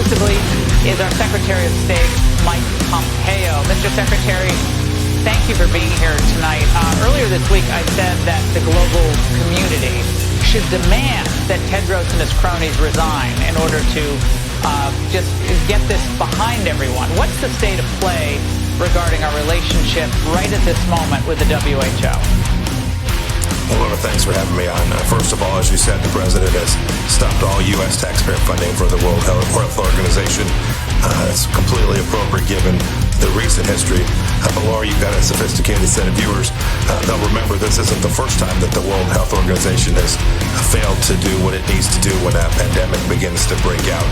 exclusively is our Secretary of State, Mike Pompeo. Mr. Secretary, thank you for being here tonight. Earlier this week, I said that the global community should demand that Tedros and his cronies resign in order to just get this behind everyone. What's the state of play regarding our relationship right at this moment with the WHO? Well, Laura, thanks for having me on. First of all, as you said, the president has stopped all U.S. taxpayer funding for the World Health Organization. It's completely appropriate given the recent history. But Laura, you've got a sophisticated set of viewers. They'll remember this isn't the first time that the World Health Organization has failed to do what it needs to do when a pandemic begins to break out.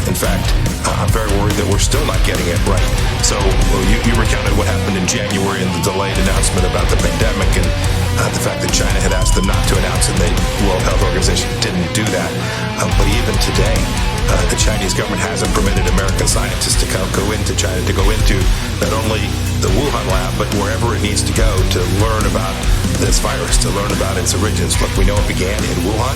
In fact, I'm very worried that we're still not getting it right. So you recounted what happened in January and the delayed announcement about the pandemic and the fact that China had asked them not to announce and the World Health Organization didn't do that. But even today, the Chinese government hasn't permitted American scientists to go into China, to go into not only the Wuhan lab, but wherever it needs to go to learn about this virus, to learn about its origins. Look, we know it began in Wuhan,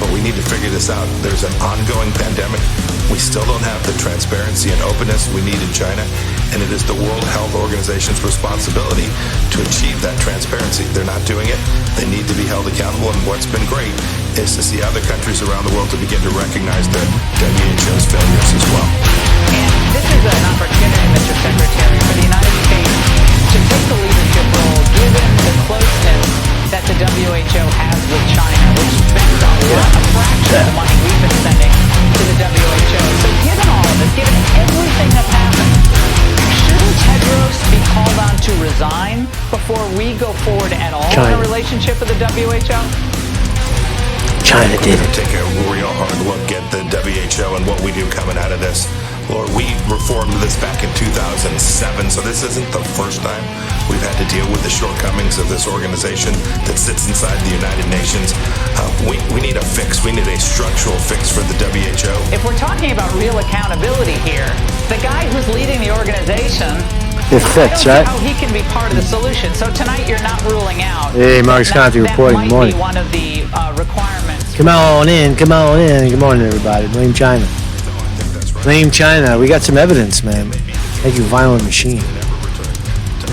but we need to figure this out. There's an ongoing pandemic. We still don't have the transparency and openness we need in China, and it is the World Health Organization's responsibility to achieve that transparency. They're not doing it. They need to be held accountable, and what's been great is to see other countries around the world to begin to recognize the WHO's failures as well. And this is an opportunity, Mr. Secretary, for the United States to take the leadership role, given the closeness that the WHO has with China, which spends a fraction of the money we've been sending to the WHO. So given all of this, given everything that's happened, shouldn't Tedros be called on to resign before we go forward at all in a relationship with the WHO? China did take a real hard look at the WHO and what we do coming out of this. Lord, we reformed this back in 2007, so this isn't the first time we've had to deal with the shortcomings of this organization that sits inside the United Nations. We need a fix. We need a structural fix for the WHO. If we're talking about real accountability here, the guy who's leading the organization, it fits, I right? don't see how he can be part of the solution. So tonight you're not ruling out. Hey, Mark's Conte reporting. Good morning. That might be one of the requirements. Come on in. Good morning, everybody. Blame China. Blame China. We got some evidence, man. Thank you, Violent Machine.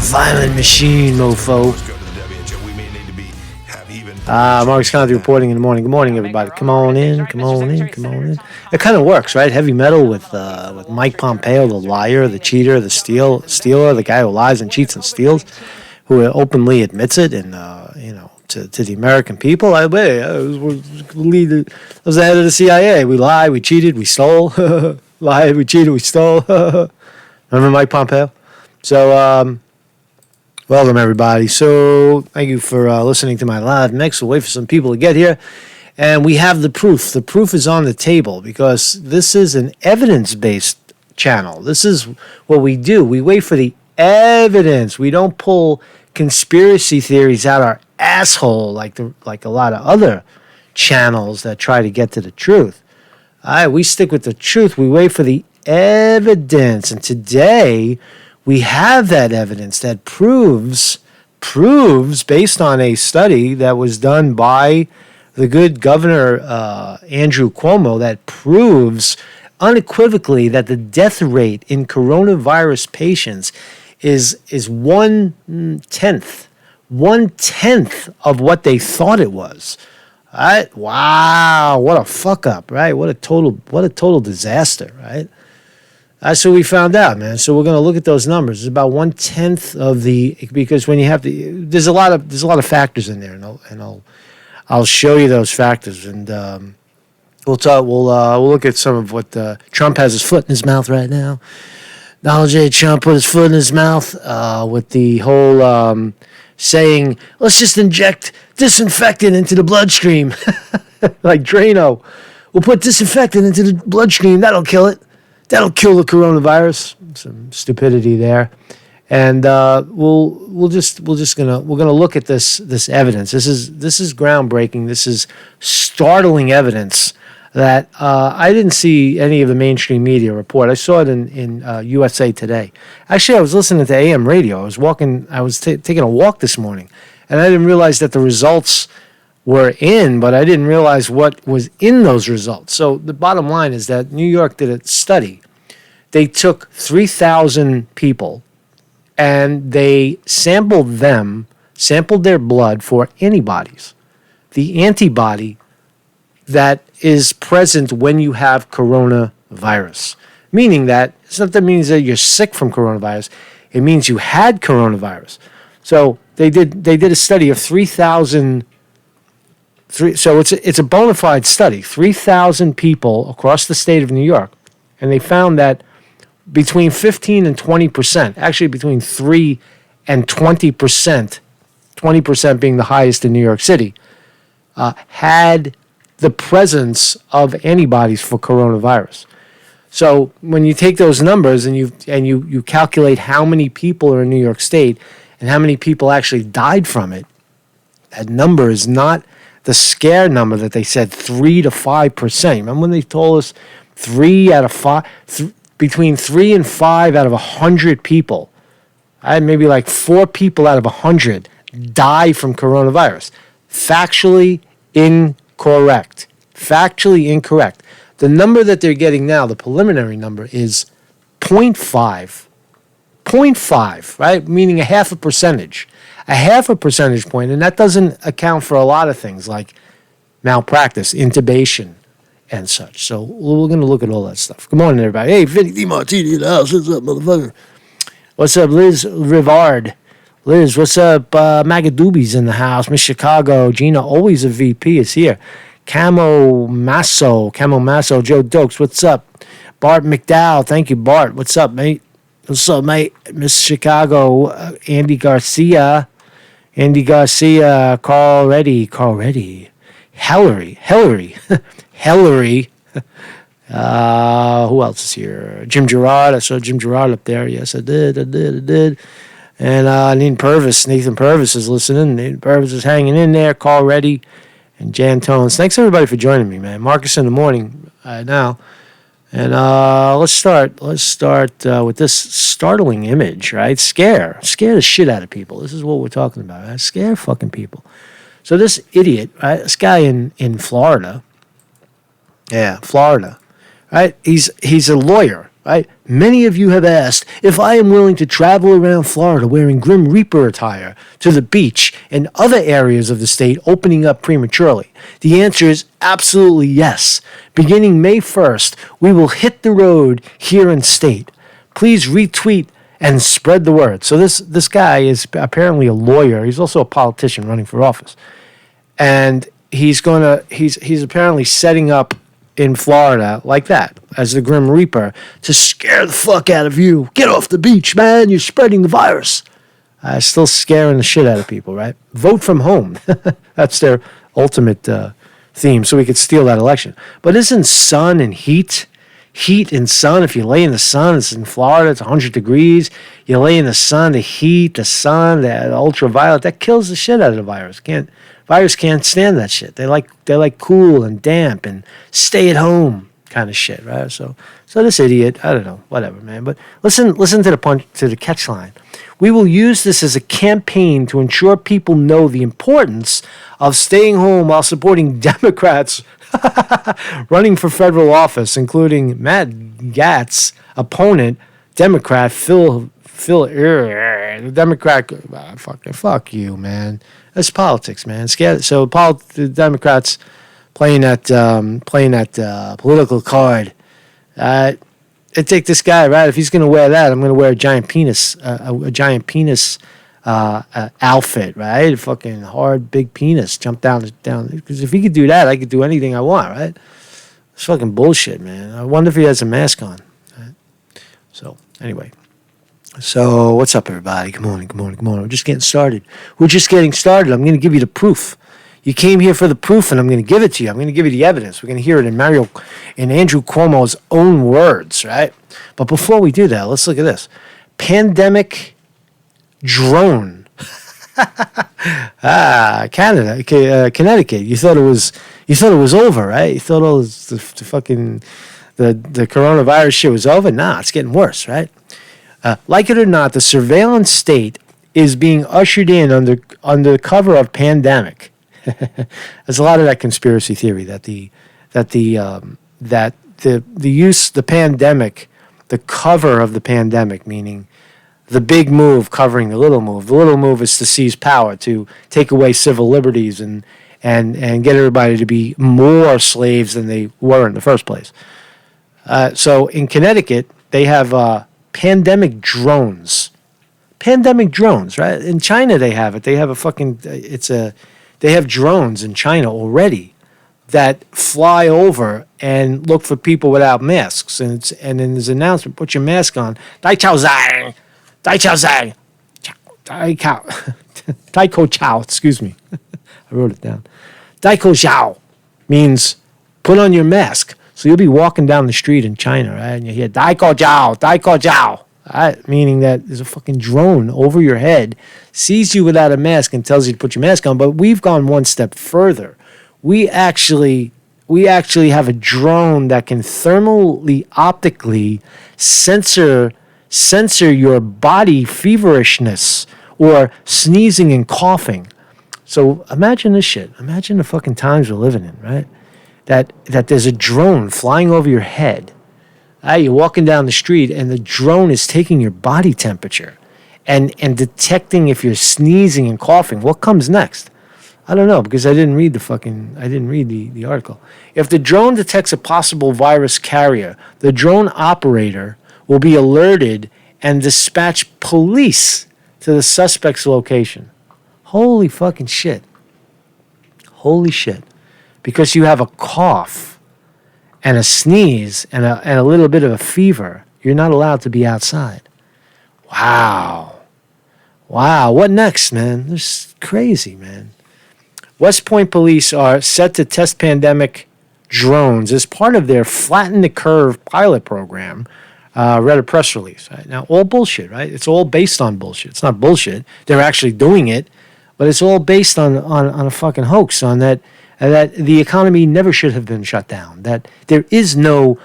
Violent Machine, mofo. Mark's Conte reporting in the morning. Good morning, everybody. Come on in. It kind of works, right? Heavy metal with Mike Pompeo, the liar, the cheater, the stealer, the guy who lies and cheats and steals, who openly admits it, and to the American people. I was the head of the CIA. We lied, we cheated, we stole. Lied, we cheated, we stole. Remember Mike Pompeo? So, welcome, everybody. So, thank you for listening to my live mix. We'll wait for some people to get here. And we have the proof. The proof is on the table because this is an evidence-based channel. This is what we do. We wait for the evidence. We don't pull conspiracy theories out our asshole like a lot of other channels that try to get to the truth. All right, we stick with the truth. We wait for the evidence. And today we have that evidence that proves based on a study that was done by the good Governor Andrew Cuomo, that proves unequivocally that the death rate in coronavirus patients is 1/10 of what they thought it was. All right? Wow, what a fuck up, right? What a total disaster, right? That's what we found out, man. So we're going to look at those numbers. It's about 1/10 of because when you have there's a lot of factors in there, and I'll show you those factors, and we'll look at some of what Trump has his foot in his mouth right now. Donald J. Trump put his foot in his mouth with the whole saying, let's just inject disinfectant into the bloodstream. Like Drano. We'll put disinfectant into the bloodstream. That'll kill it. That'll kill the coronavirus. Some stupidity there. And we're gonna look at this evidence. This is groundbreaking. This is startling evidence that I didn't see any of the mainstream media report. I saw it in USA Today. Actually, I was listening to AM radio. I was taking a walk this morning, and I didn't realize that the results were in, but I didn't realize what was in those results. So the bottom line is that New York did a study. They took 3,000 people and they sampled their blood for antibodies, the antibody that is present when you have coronavirus. Meaning that it's not that means that you're sick from coronavirus. It means you had coronavirus. So they did a study of 3,000. So it's a bona fide study. 3,000 people across the state of New York, and they found that between 15 and 20%, actually between 3 and 20%, 20% being the highest in New York City, had the presence of antibodies for coronavirus. So when you take those numbers and you calculate how many people are in New York State and how many people actually died from it, that number is not the scare number that they said 3 to 5%. Remember when they told us 3 out of 5, between 3 and 5 out of 100 people, maybe like 4 people out of 100 die from coronavirus. Factually incorrect. Factually incorrect. The number that they're getting now, the preliminary number, is 0.5. 0.5, right? Meaning a half a percentage. A half a percentage point, and that doesn't account for a lot of things like malpractice, intubation, and such. So we're going to look at all that stuff. Good morning, everybody. Hey, Vinny DiMartini in the house. What's up, motherfucker? What's up, Liz Rivard? Liz, what's up? Magadoobie's in the house. Miss Chicago. Gina, always a VP, is here. Camo Masso, Joe Dokes, what's up? Bart McDowell, thank you, Bart. What's up, mate? What's up, mate? Miss Chicago, Andy Garcia, Carl Reddy, Hillary. Who else is here? Jim Gerard, I saw Jim Gerard up there. Yes, I did. And Nathan Purvis is listening. Nathan Purvis is hanging in there. Carl Reddy. And Jan Tones. Thanks, everybody, for joining me, man. Marcus in the morning now. And let's start with this startling image, right? Scare the shit out of people. This is what we're talking about, right? Scare fucking people. So this idiot, right? This guy in Florida. Yeah, Florida. Right? He's a lawyer, right? Many of you have asked if I am willing to travel around Florida wearing Grim Reaper attire to the beach and other areas of the state opening up prematurely. The answer is absolutely yes. Beginning May 1st, we will hit the road here in state. Please retweet and spread the word. So this guy is apparently a lawyer. He's also a politician running for office. And he's apparently setting up in Florida like that as the Grim Reaper to scare the fuck out of you. Get off the beach, man. You're spreading the virus. Still scaring the shit out of people, right? Vote from home. That's their ultimate theme, so we could steal that election. But isn't sun and heat and sun, if you lay in the sun, it's in Florida, it's 100 degrees. You lay in the sun, the heat, the sun, the ultraviolet, that kills the shit out of the virus. Virus can't stand that shit. They like cool and damp and stay at home kind of shit, right? So this idiot, I don't know, whatever, man. But listen to the catch line. We will use this as a campaign to ensure people know the importance of staying home while supporting Democrats running for federal office, including Matt Gaetz's opponent, Democrat Phil Democrat. Fuck you, man. That's politics, man. So the Democrats playing that political card. I take this guy, right? If he's going to wear that, I'm going to wear a giant penis outfit, right? A fucking hard, big penis. Jump down. Because if he could do that, I could do anything I want, right? It's fucking bullshit, man. I wonder if he has a mask on. Right? So, anyway. So, what's up, everybody? Good morning. We're just getting started. I'm going to give you the proof. You came here for the proof, and I'm going to give it to you. I'm going to give you the evidence. We're going to hear it in Andrew Cuomo's own words, right? But before we do that, let's look at this. Pandemic drone. Canada, Connecticut. You thought it was over, right? You thought all the fucking the coronavirus shit was over. Nah, it's getting worse, right? Like it or not, the surveillance state is being ushered in under cover of pandemic. There's a lot of that conspiracy theory that the pandemic, the cover of the pandemic, meaning the big move covering the little move. The little move is to seize power, to take away civil liberties and get everybody to be more slaves than they were in the first place. So in Connecticut, they have pandemic drones. Pandemic drones, right? In China, they have it. They have they have drones in China already that fly over and look for people without masks. And then there's an announcement: put your mask on. Dai Chao Zhang, Dai Chao Zhang, Dai Chao, Dai Ko Chao. Excuse me, I wrote it down. Dai Ko Chao means put on your mask. So you'll be walking down the street in China, right? And you hear Dai Ko Chao, Dai Ko Chao. Meaning that there's a fucking drone over your head, sees you without a mask and tells you to put your mask on. But we've gone one step further. We actually have a drone that can thermally, optically sensor your body feverishness or sneezing and coughing. So imagine this shit. Imagine the fucking times we're living in, right? That there's a drone flying over your head. You're walking down the street and the drone is taking your body temperature and detecting if you're sneezing and coughing. What comes next? I don't know, because I didn't read the article. If the drone detects a possible virus carrier, the drone operator will be alerted and dispatch police to the suspect's location. Holy fucking shit. Holy shit. Because you have a cough and a sneeze and a little bit of a fever, you're not allowed to be outside. Wow. What next, man? This is crazy, man. West Point police are set to test pandemic drones as part of their Flatten the Curve pilot program. Read a press release. Right? Now, all bullshit, right? It's all based on bullshit. It's not bullshit. They're actually doing it, but it's all based on a fucking hoax, on that the economy never should have been shut down, that there is no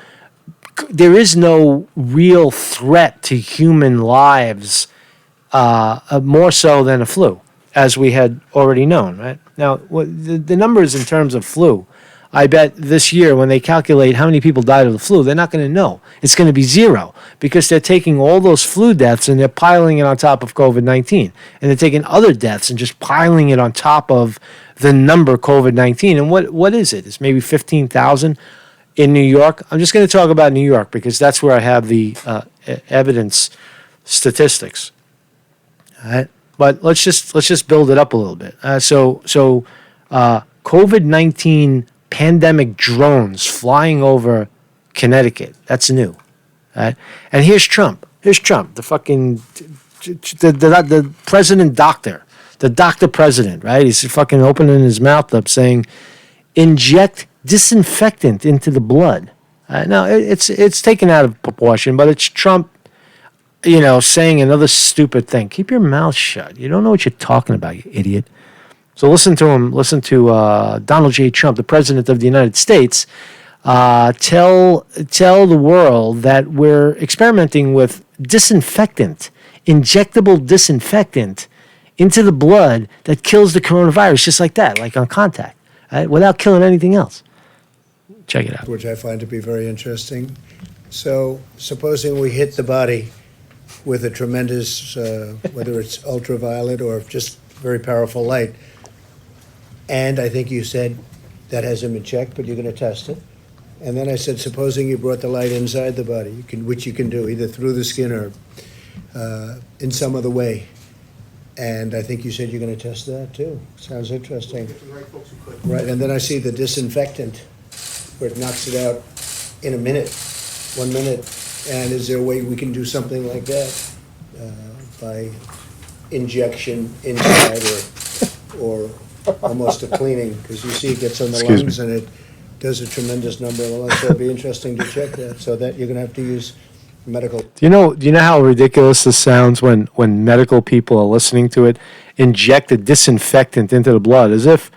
real threat to human lives more so than a flu, as we had already known, right? Now, the numbers in terms of flu, I bet this year when they calculate how many people died of the flu, they're not going to know. It's going to be zero, because they're taking all those flu deaths and they're piling it on top of COVID-19. And they're taking other deaths and just piling it on top of the number COVID-19. And what is it? It's maybe 15,000 in New York. I'm just going to talk about New York because that's where I have the evidence statistics. All right? But let's just build it up a little bit. So COVID-19 pandemic drones flying over Connecticut. That's new. Right? And here's Trump. The fucking the president doctor. The doctor president, right? He's fucking opening his mouth up saying, inject disinfectant into the blood. Now, it's taken out of proportion, but it's Trump, saying another stupid thing. Keep your mouth shut. You don't know what you're talking about, you idiot. So listen to him. Listen to Donald J. Trump, the president of the United States, tell the world that we're experimenting with disinfectant, injectable disinfectant into the blood that kills the coronavirus just like that, like on contact, right? Without killing anything else. Check it out. Which I find to be very interesting. So supposing we hit the body with a tremendous, whether it's ultraviolet or just very powerful light, and I think you said that hasn't been checked, but you're going to test it. And then I said, supposing you brought the light inside the body, which you can do either through the skin or in some other way. And I think you said you're going to test that too. Sounds interesting. Right, and then I see the disinfectant where it knocks it out in 1 minute. And is there a way we can do something like that by injection inside or almost a cleaning? Because you see it gets on the lungs and it does a tremendous number of the lungs. So it'd be interesting to check that. So that you're going to have to use medical. Do you know how ridiculous this sounds when medical people are listening to it? Inject a disinfectant into the blood, as if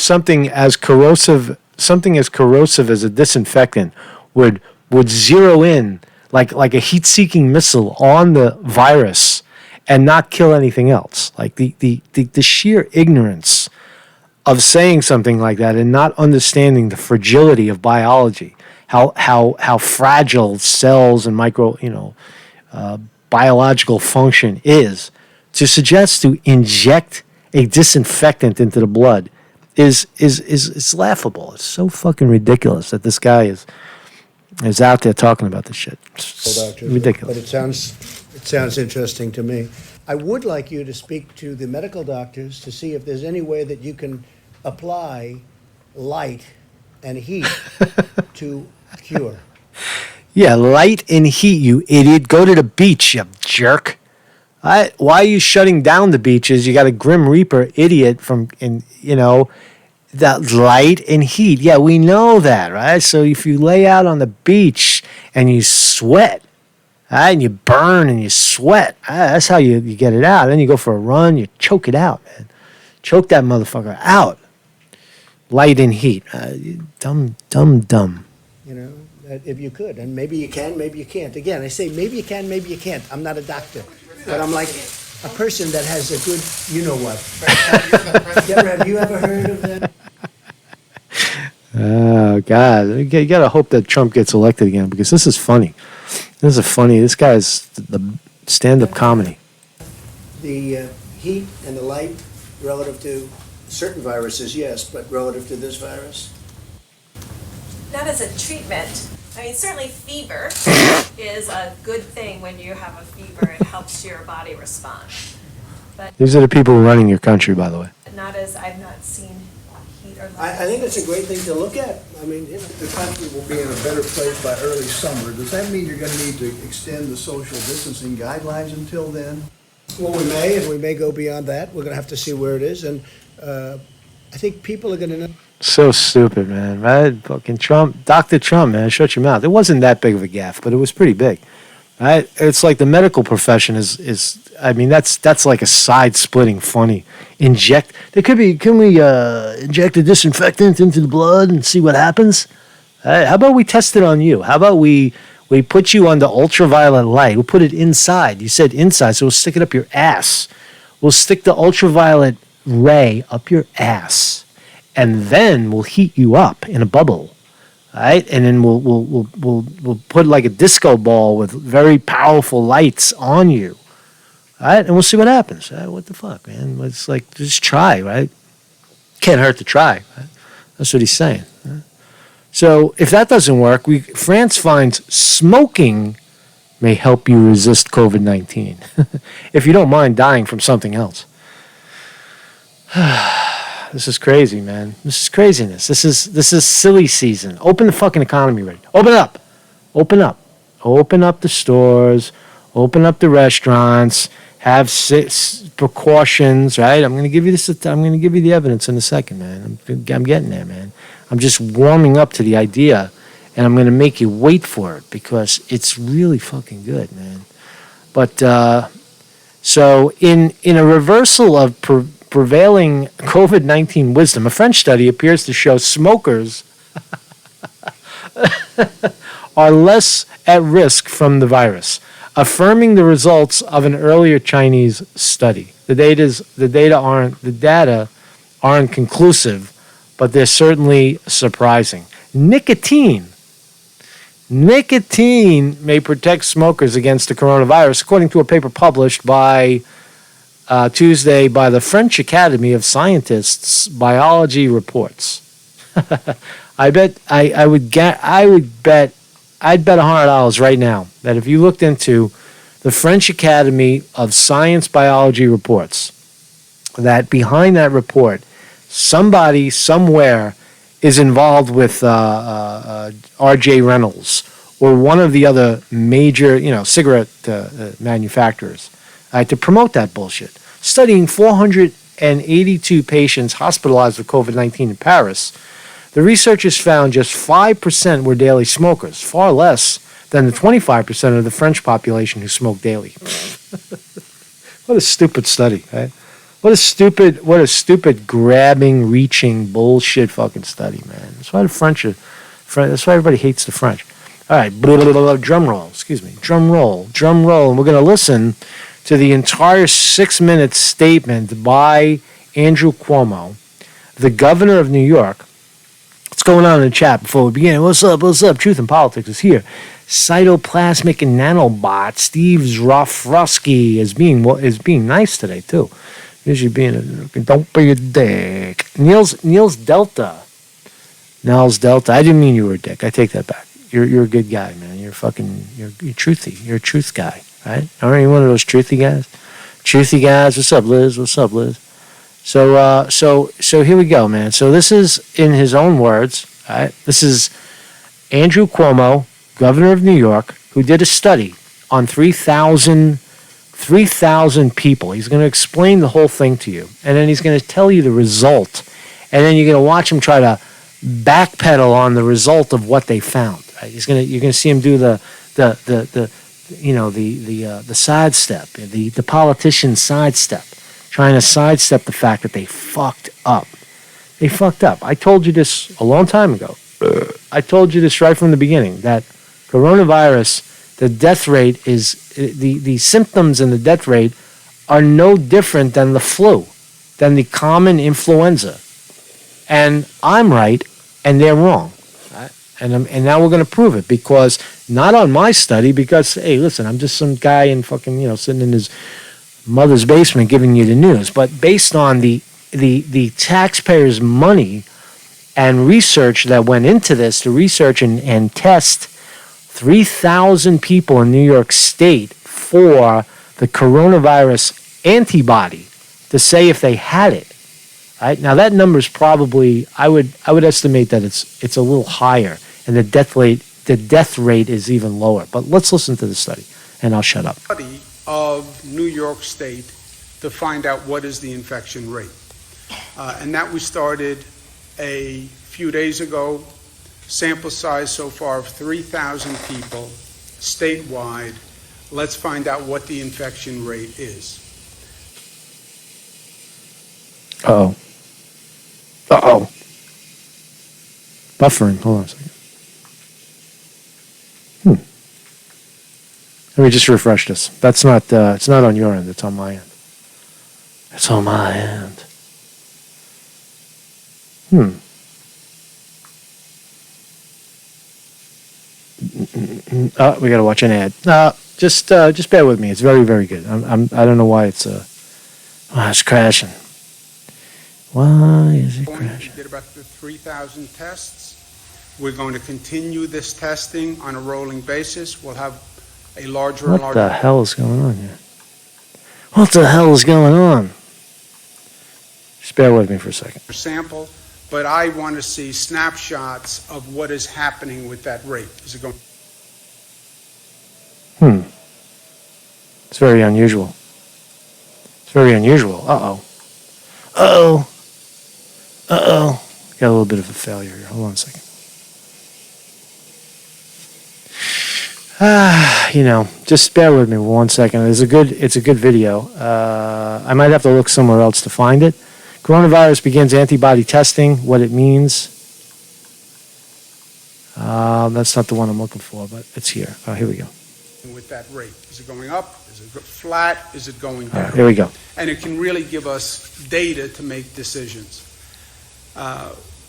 something as corrosive as a disinfectant would zero in like a heat-seeking missile on the virus and not kill anything else. Like the sheer ignorance of saying something like that and not understanding the fragility of biology, how fragile cells and biological function is, to suggest to inject a disinfectant into the blood is laughable. It's so fucking ridiculous that this guy is out there talking about this shit. It's ridiculous. But it sounds interesting to me. I would like you to speak to the medical doctors to see if there's any way that you can apply light and heat to cure. Yeah, light and heat, you idiot. Go to the beach, you jerk. Why are you shutting down the beaches? You got a Grim Reaper idiot that light and heat. Yeah, we know that, right? So if you lay out on the beach and you sweat, right, and you burn and you sweat, that's how you get it out. Then you go for a run, you choke it out, man. Choke that motherfucker out. Light and heat. Dumb. If you could, and maybe you can, maybe you can't. Again, I say maybe you can, maybe you can't. I'm not a doctor, but I'm like a person that has a good, you-know-what. Have you ever heard of that? Oh, God. You got to hope that Trump gets elected again, because this is funny. This guy is the stand-up comedy. The heat and the light relative to certain viruses, yes, but relative to this virus? Not as a treatment. I mean, certainly fever is a good thing. When you have a fever, it helps your body respond. But These are the people running your country, by the way. I've not seen heat or light. I think it's a great thing to look at. I mean, The country will be in a better place by early summer. Does that mean you're going to need to extend the social distancing guidelines until then? well, we may go beyond that. We're going to have to see where it is, and I think people are going to know. So stupid, man, right? Fucking Trump, Dr. Trump, man, shut your mouth. It wasn't that big of a gaffe, but it was pretty big, right? It's like the medical profession is I mean, that's like a side-splitting funny. Can we inject a disinfectant into the blood and see what happens? How about we test it on you? How about we put you under ultraviolet light? We'll put it inside. You said inside, so we'll stick it up your ass. We'll stick the ultraviolet ray up your ass. And then we'll heat you up in a bubble, right? And then we'll put like a disco ball with very powerful lights on you, right? And we'll see what happens. What the fuck, man? It's like, just try, right? Can't hurt to try, right? That's what he's saying. Right? So if that doesn't work, France finds smoking may help you resist COVID-19 if you don't mind dying from something else. This is crazy, man. This is craziness. This is silly season. Open the fucking economy, right? Open it up. Open up. Open up the stores. Open up the restaurants. Have precautions, right? I'm gonna give you this. I'm gonna give you the evidence in a second, man. I'm getting there, man. I'm just warming up to the idea, and I'm gonna make you wait for it because it's really fucking good, man. But so in a reversal of prevailing COVID-19 wisdom, a French study appears to show smokers are less at risk from the virus, affirming the results of an earlier Chinese study. The data aren't conclusive, but they're certainly surprising. Nicotine may protect smokers against the coronavirus, according to a paper published by Tuesday by the French Academy of Scientists Biology Reports. I'd bet $100 right now that if you looked into the French Academy of Science Biology Reports, that behind that report, somebody somewhere is involved with R.J. Reynolds or one of the other major, cigarette manufacturers, to promote that bullshit. Studying 482 patients hospitalized with COVID-19 in Paris, the researchers found just 5% were daily smokers, far less than the 25% of the French population who smoke daily. What a stupid study, right? What a stupid grabbing, reaching bullshit fucking study, man. That's why that's why everybody hates the French. All right, drum roll, and we're going to listen to the entire 6-minute statement by Andrew Cuomo, the governor of New York. What's going on in the chat before we begin? What's up? What's up? Truth and Politics is here. Cytoplasmic and nanobot Steve Zrofrusky is being nice today too. Usually being don't be a dick. Niels Delta. Nels Delta. I didn't mean you were a dick. I take that back. You're a good guy, man. You're truthy. You're a truth guy, right? Aren't you one of those truthy guys? Truthy guys. What's up, Liz? What's up, Liz? So here we go, man. So this is in his own words, right? This is Andrew Cuomo, governor of New York, who did a study on 3,000 people. He's going to explain the whole thing to you, and then he's going to tell you the result, and then you're going to watch him try to backpedal on the result of what they found. Right? You're going to see him do the sidestep, the politician sidestep, trying to sidestep the fact that they fucked up. They fucked up. I told you this a long time ago. I told you this right from the beginning, that coronavirus, the death rate is, the symptoms and the death rate are no different than the flu, than the common influenza. And I'm right, and they're wrong. Right? And now we're going to prove it, because not on my study, because, hey, listen, I'm just some guy in fucking, sitting in his mother's basement giving you the news, but based on the taxpayers' money and research that went into this, to research and test 3,000 people in New York State for the coronavirus antibody to say if they had it. Right? Now that number is probably, I would estimate that it's a little higher, and the death rate is even lower. But let's listen to the study, and I'll shut up. Study of New York State to find out what is the infection rate, and that we started a few days ago. Sample size so far of 3,000 people statewide. Let's find out what the infection rate is. Uh-oh. Buffering. Hold on a second. Let me just refresh this. That's not, it's not on your end. It's on my end. It's on my end. We got to watch an ad. Just bear with me. It's very, very good. I don't know why it's crashing. Why is it crashing? We did about 3,000 tests. We're going to continue this testing on a rolling basis. We'll have a larger and larger. What the hell is going on here? What the hell is going on? Just bear with me for a second. Sample, but I want to see snapshots of what is happening with that rate. Is it going? It's very unusual. It's very unusual. Uh-oh. Got a little bit of a failure here. Hold on a second. Just bear with me 1 second. It's a good video. I might have to look somewhere else to find it. Coronavirus begins antibody testing. What it means. That's not the one I'm looking for, but it's here. Here we go. With that rate, is it going up? Is it flat? Is it going down? All right, here we go. And it can really give us data to make decisions.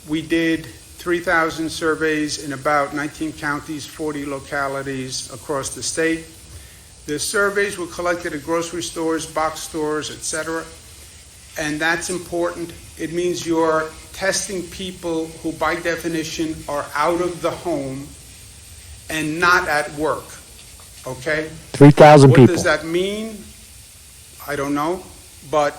We did 3,000 surveys in about 19 counties, 40 localities across the state. The surveys were collected at grocery stores, box stores, etc. And that's important. It means you're testing people who, by definition, are out of the home and not at work. Okay? 3,000 people. What does that mean? I don't know, but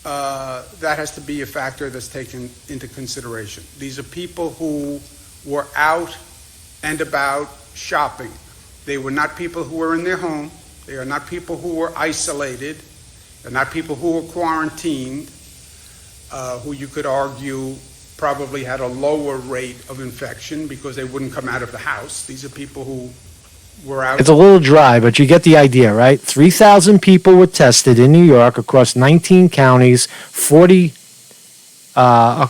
that has to be a factor that's taken into consideration. These are people who were out and about shopping. They were not people who were in their home. They are not people who were isolated. They're not people who were quarantined, who you could argue probably had a lower rate of infection because they wouldn't come out of the house. These are people who were out. It's a little dry, but you get the idea, right? 3,000 people were tested in New York across 19 counties, 40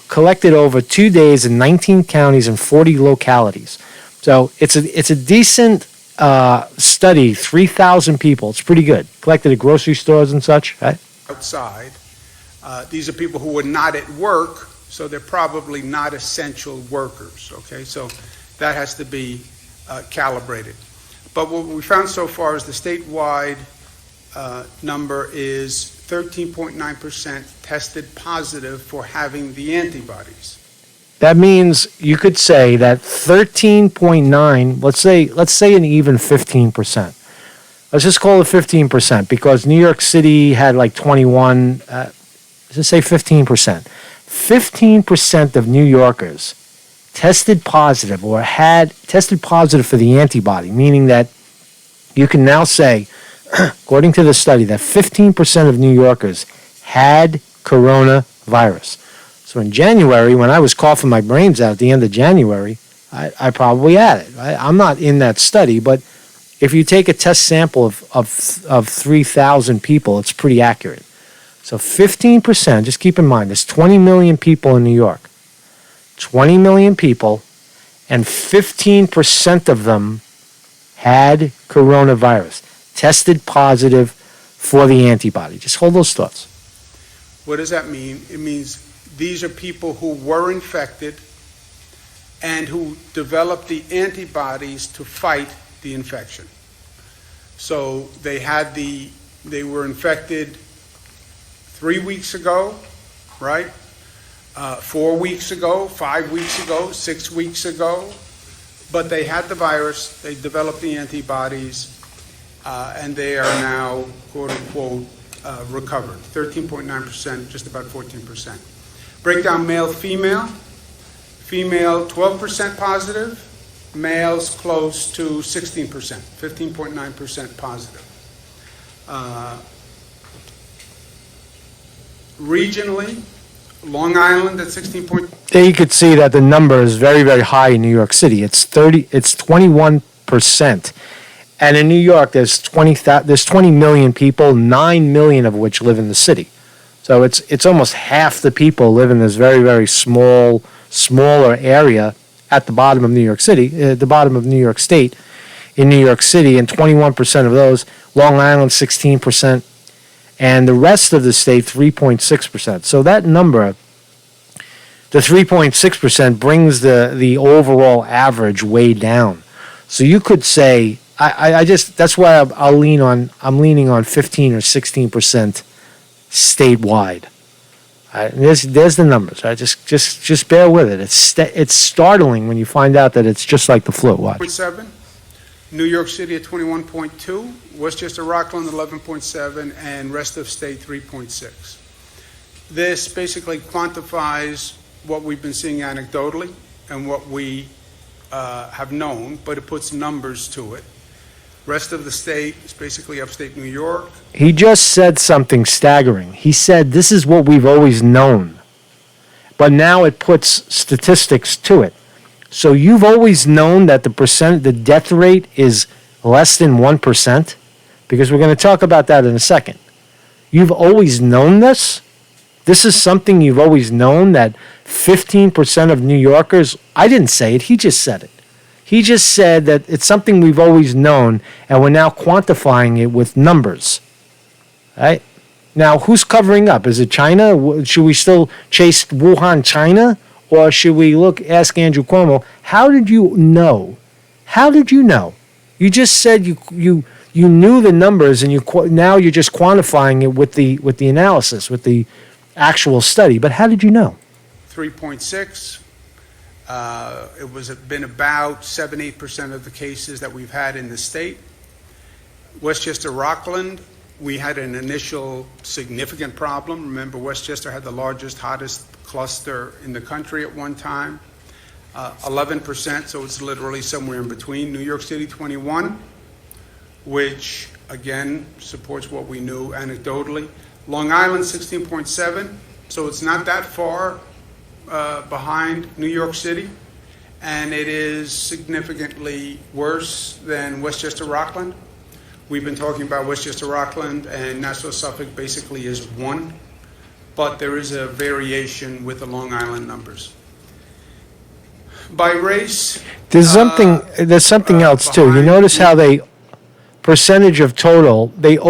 collected over 2 days in 19 counties and 40 localities. So it's a decent study 3,000 people. It's pretty good. Collected at grocery stores and such, right? Outside. These are people who are not at work, so they're probably not essential workers, okay? So that has to be calibrated. But what we found so far is the statewide number is 13.9% tested positive for having the antibodies. That means you could say that 13.9, let's say an even 15%. Let's just call it 15% because New York City had like 21, let's just say 15%. 15% of New Yorkers tested positive or had tested positive for the antibody, meaning that you can now say, according to the study, that 15% of New Yorkers had coronavirus. So in January, when I was coughing my brains out at the end of January, I probably had it. Right? I'm not in that study, but if you take a test sample of 3,000 people, it's pretty accurate. So 15%, just keep in mind, there's 20 million people in New York. 20 million people, and 15% of them had coronavirus, tested positive for the antibody. Just hold those thoughts. What does that mean? It means these are people who were infected and who developed the antibodies to fight the infection. So they were infected 3 weeks ago, right? 4 weeks ago, 5 weeks ago, 6 weeks ago, but they had the virus, they developed the antibodies, and they are now, quote unquote, recovered. 13.9%, just about 14%. Breakdown male, female. Female 12% positive, males close to 16%, 15.9% positive. Regionally, Long Island at 16. There you could see that the number is very, very high in New York City. It's 21%. And in New York, there's 20 million people, 9 million of which live in the city. So it's almost half the people live in this very, very smaller area at the bottom of New York City, the bottom of New York State, in New York City, and 21% of those, Long Island 16%, and the rest of the state 3.6%. So that number, the 3.6%, brings the overall average way down. So you could say, that's why I'm leaning on 15 or 16% statewide. There's the numbers. Right? Just bear with it. It's startling when you find out that it's just like the flu. Watch. 0.7, New York City at 21.2, Westchester, Rockland 11.7, and rest of state 3.6. This basically quantifies what we've been seeing anecdotally and what we have known, but it puts numbers to it. Rest of the state is basically upstate New York. He just said something staggering. He said this is what we've always known, but now it puts statistics to it. So you've always known that the death rate is less than 1%, because we're going to talk about that in a second. You've always known this? This is something you've always known, that 15% of New Yorkers, I didn't say it, he just said it. He just said that it's something we've always known, and we're now quantifying it with numbers. Right? Now, who's covering up? Is it China? Should we still chase Wuhan, China? Or should we ask Andrew Cuomo, how did you know? How did you know? You just said you knew the numbers, and now you're just quantifying it with the analysis, with the actual study. But how did you know? 3.6. It was been about 7-8% of the cases that we've had in the state. Westchester, Rockland, we had an initial significant problem. Remember, Westchester had the largest, hottest cluster in the country at one time. 11%, so it's literally somewhere in between. New York City, 21, which again supports what we knew anecdotally. Long Island, 16.7, so it's not that far behind New York City, and it is significantly worse than Westchester, Rockland. We've been talking about Westchester, Rockland, and Nassau, Suffolk basically is 1, but there is a variation with the Long Island numbers. By race, There's something else too. You behind notice the- how they percentage of total, it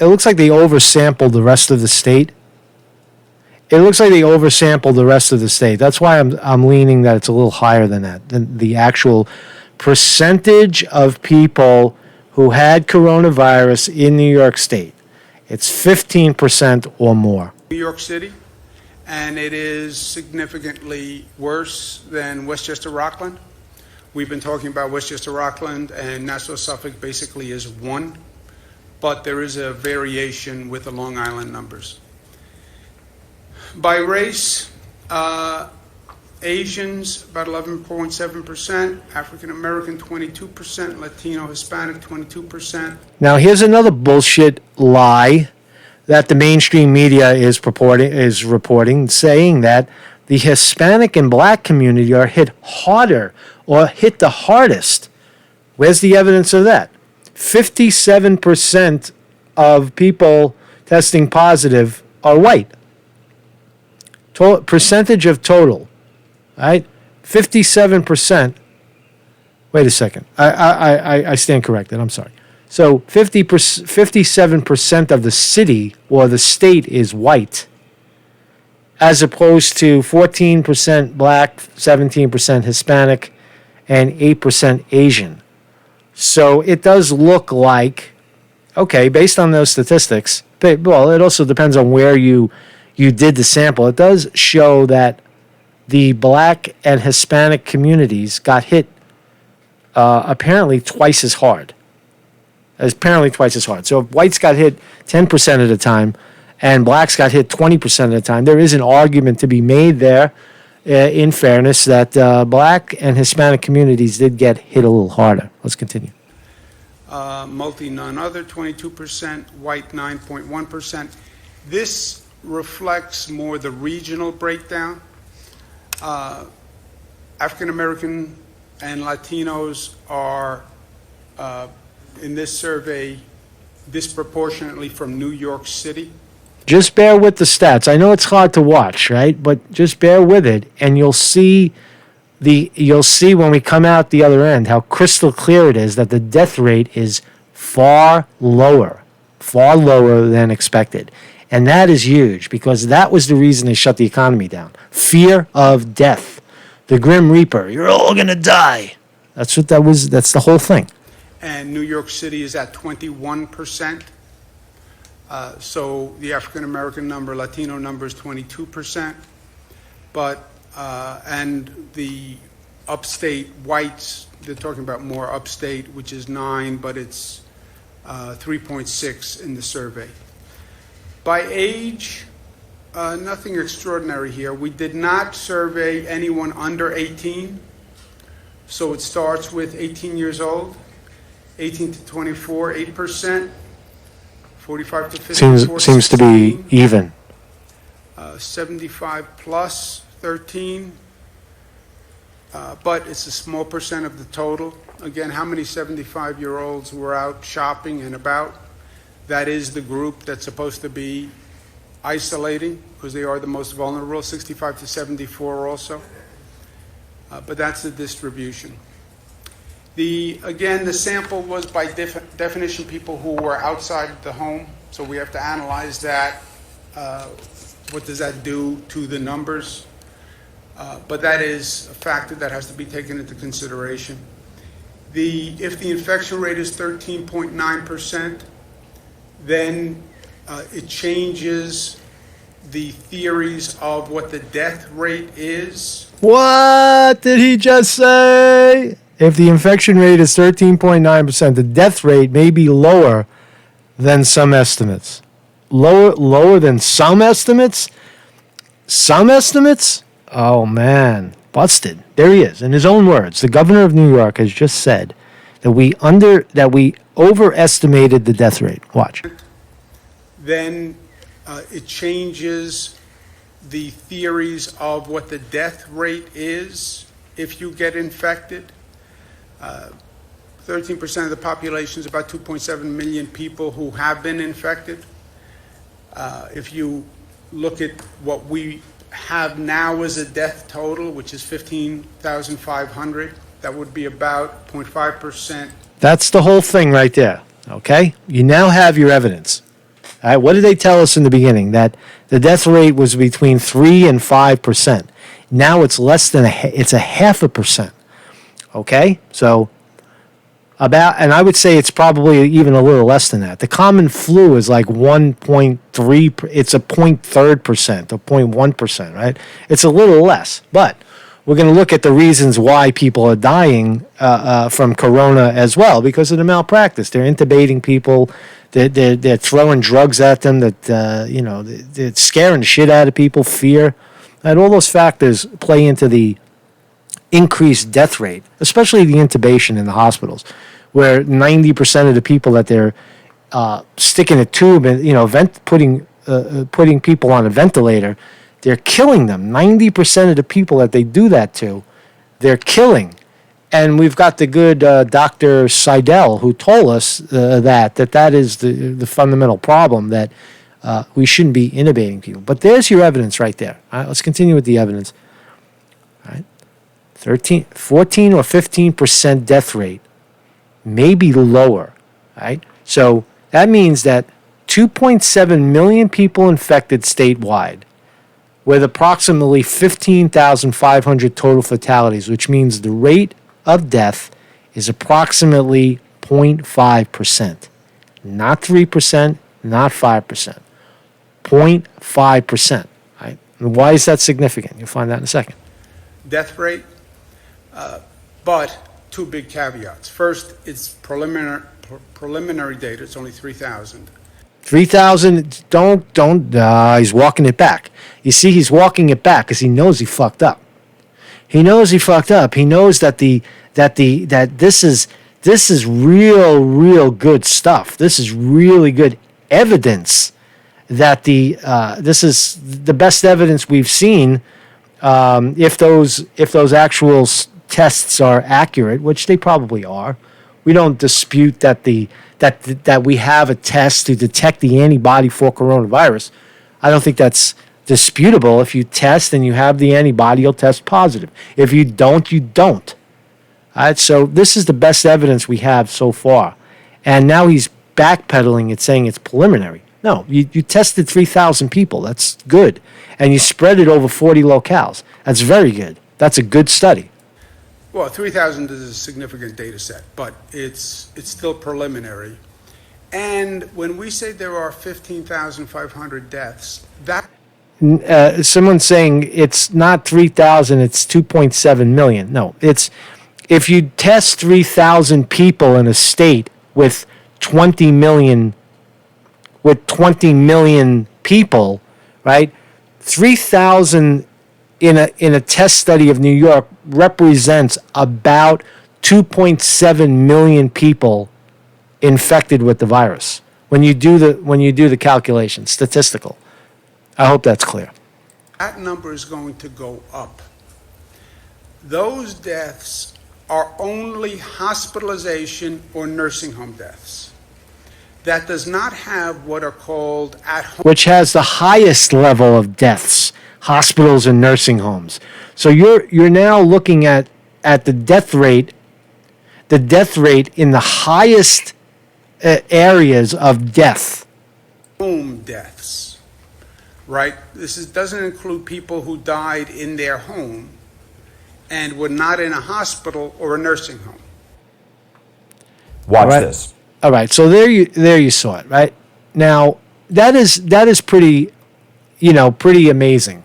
looks like they oversampled the rest of the state. It looks like they oversampled the rest of the state. That's why I'm leaning that it's a little higher than that, than the actual percentage of people who had coronavirus in New York State. It's 15% or more. New York City, and it is significantly worse than Westchester Rockland. We've been talking about Westchester Rockland, and Nassau Suffolk basically is one, but there is a variation with the Long Island numbers. By race, Asians about 11.7%, African American 22%, Latino Hispanic 22%. Now, here's another bullshit lie that the mainstream media is reporting, saying that the Hispanic and black community are hit harder or hit the hardest. Where's the evidence of that? 57% of people testing positive are white. Percentage of total, right? 57%. Wait a second. I stand corrected. I'm sorry. So 57% of the city or the state is white, as opposed to 14% black, 17% Hispanic, and 8% Asian. So it does look like, okay, based on those statistics, well, it also depends on where you did the sample. It does show that the black and Hispanic communities got hit apparently twice as hard. So if whites got hit 10% at a time and blacks got hit 20% at a time, there is an argument to be made there, in fairness, that black and Hispanic communities did get hit a little harder. Let's continue. Multi non-other 22%, white 9.1%. This reflects more the regional breakdown. African American and Latinos are, in this survey, disproportionately from New York City. Just bear with the stats. I know it's hard to watch, right? But just bear with it, and you'll see when we come out the other end how crystal clear it is that the death rate is far lower than expected. And that is huge, because that was the reason they shut the economy down. Fear of death. The Grim Reaper. You're all going to die. That's what that was. That's the whole thing. And New York City is at 21%. So the African American number, Latino number is 22%. But, and the upstate whites, they're talking about more upstate, which is 9, but it's 3.6 in the survey. By age, nothing extraordinary here. We did not survey anyone under 18, so it starts with 18 years old, 18 to 24, 8%, 45 to 54, Seems to be 16, even. 75 plus, 13, but it's a small percent of the total. Again, how many 75-year-olds were out shopping and about? That is the group that's supposed to be isolating, because they are the most vulnerable, 65 to 74 also. But that's the distribution. Again, the sample was by definition people who were outside the home, so we have to analyze that. What does that do to the numbers? But that is a factor that has to be taken into consideration. If the infection rate is 13.9%, then it changes the theories of what the death rate is. What did he just say? If the infection rate is 13.9%, the death rate may be lower than some estimates. Lower than some estimates? Some estimates? Oh, man. Busted. There he is. In his own words, the governor of New York has just said that we overestimated the death rate. Watch. Then it changes the theories of what the death rate is if you get infected. 13% of the population is about 2.7 million people who have been infected. If you look at what we have now as a death total, which is 15,500. That would be about 0.5%. That's the whole thing right there. Okay? You now have your evidence. All right, what did they tell us in the beginning? That the death rate was between 3 and 5%. Now it's less than it's a 0.5%. Okay? So and I would say it's probably even a little less than that. The common flu is like 1.3, it's a 0.3% or 0.1%, right? It's a little less, but we're going to look at the reasons why people are dying from corona as well, because of the malpractice. They're intubating people, they're throwing drugs at them, they're scaring the shit out of people, fear. And all those factors play into the increased death rate, especially the intubation in the hospitals, where 90% of the people that they're sticking a tube and putting people on a ventilator, they're killing them. 90% of the people that they do that to, they're killing. And we've got the good Dr. Seidel who told us that is the fundamental problem, that we shouldn't be intubating people. But there's your evidence right there. All right, let's continue with the evidence. All right. 14 or 15% death rate, maybe lower, right? So that means that 2.7 million people infected statewide, with approximately 15,500 total fatalities, which means the rate of death is approximately 0.5%. Not 3%, not 5%. 0.5%, right? And why is that significant? You'll find that in a second. Death rate, but two big caveats. First, it's preliminary data. It's only 3,000. 3,000. He's walking it back. You see, he's walking it back because he knows he fucked up. He knows he fucked up. He knows that this is real good stuff. This is really good evidence that this is the best evidence we've seen. If those actual tests are accurate, which they probably are, we don't dispute that that we have a test to detect the antibody for coronavirus. I don't think that's disputable. If you test and you have the antibody, you'll test positive. If you don't, you don't. All right, so this is the best evidence we have so far. And now he's backpedaling and saying it's preliminary. No, you tested 3,000 people. That's good. And you spread it over 40 locales. That's very good. That's a good study. Well, 3,000 is a significant data set, but it's still preliminary. And when we say there are 15,500 deaths, that... someone's saying it's not 3,000, it's 2.7 million. No, it's if you test 3,000 people in a state with 20 million people, right? 3,000 in a test study of New York represents about 2.7 million people infected with the virus. When you do the calculation, statistical. I hope that's clear. That number is going to go up. Those deaths are only hospitalization or nursing home deaths. That does not have what are called at-home, which has the highest level of deaths, hospitals and nursing homes. So you're now looking at the death rate in the highest areas of death. Home deaths, right? This doesn't include people who died in their home and were not in a hospital or a nursing home. Watch this. All right, so there you saw it, right? Now that is pretty amazing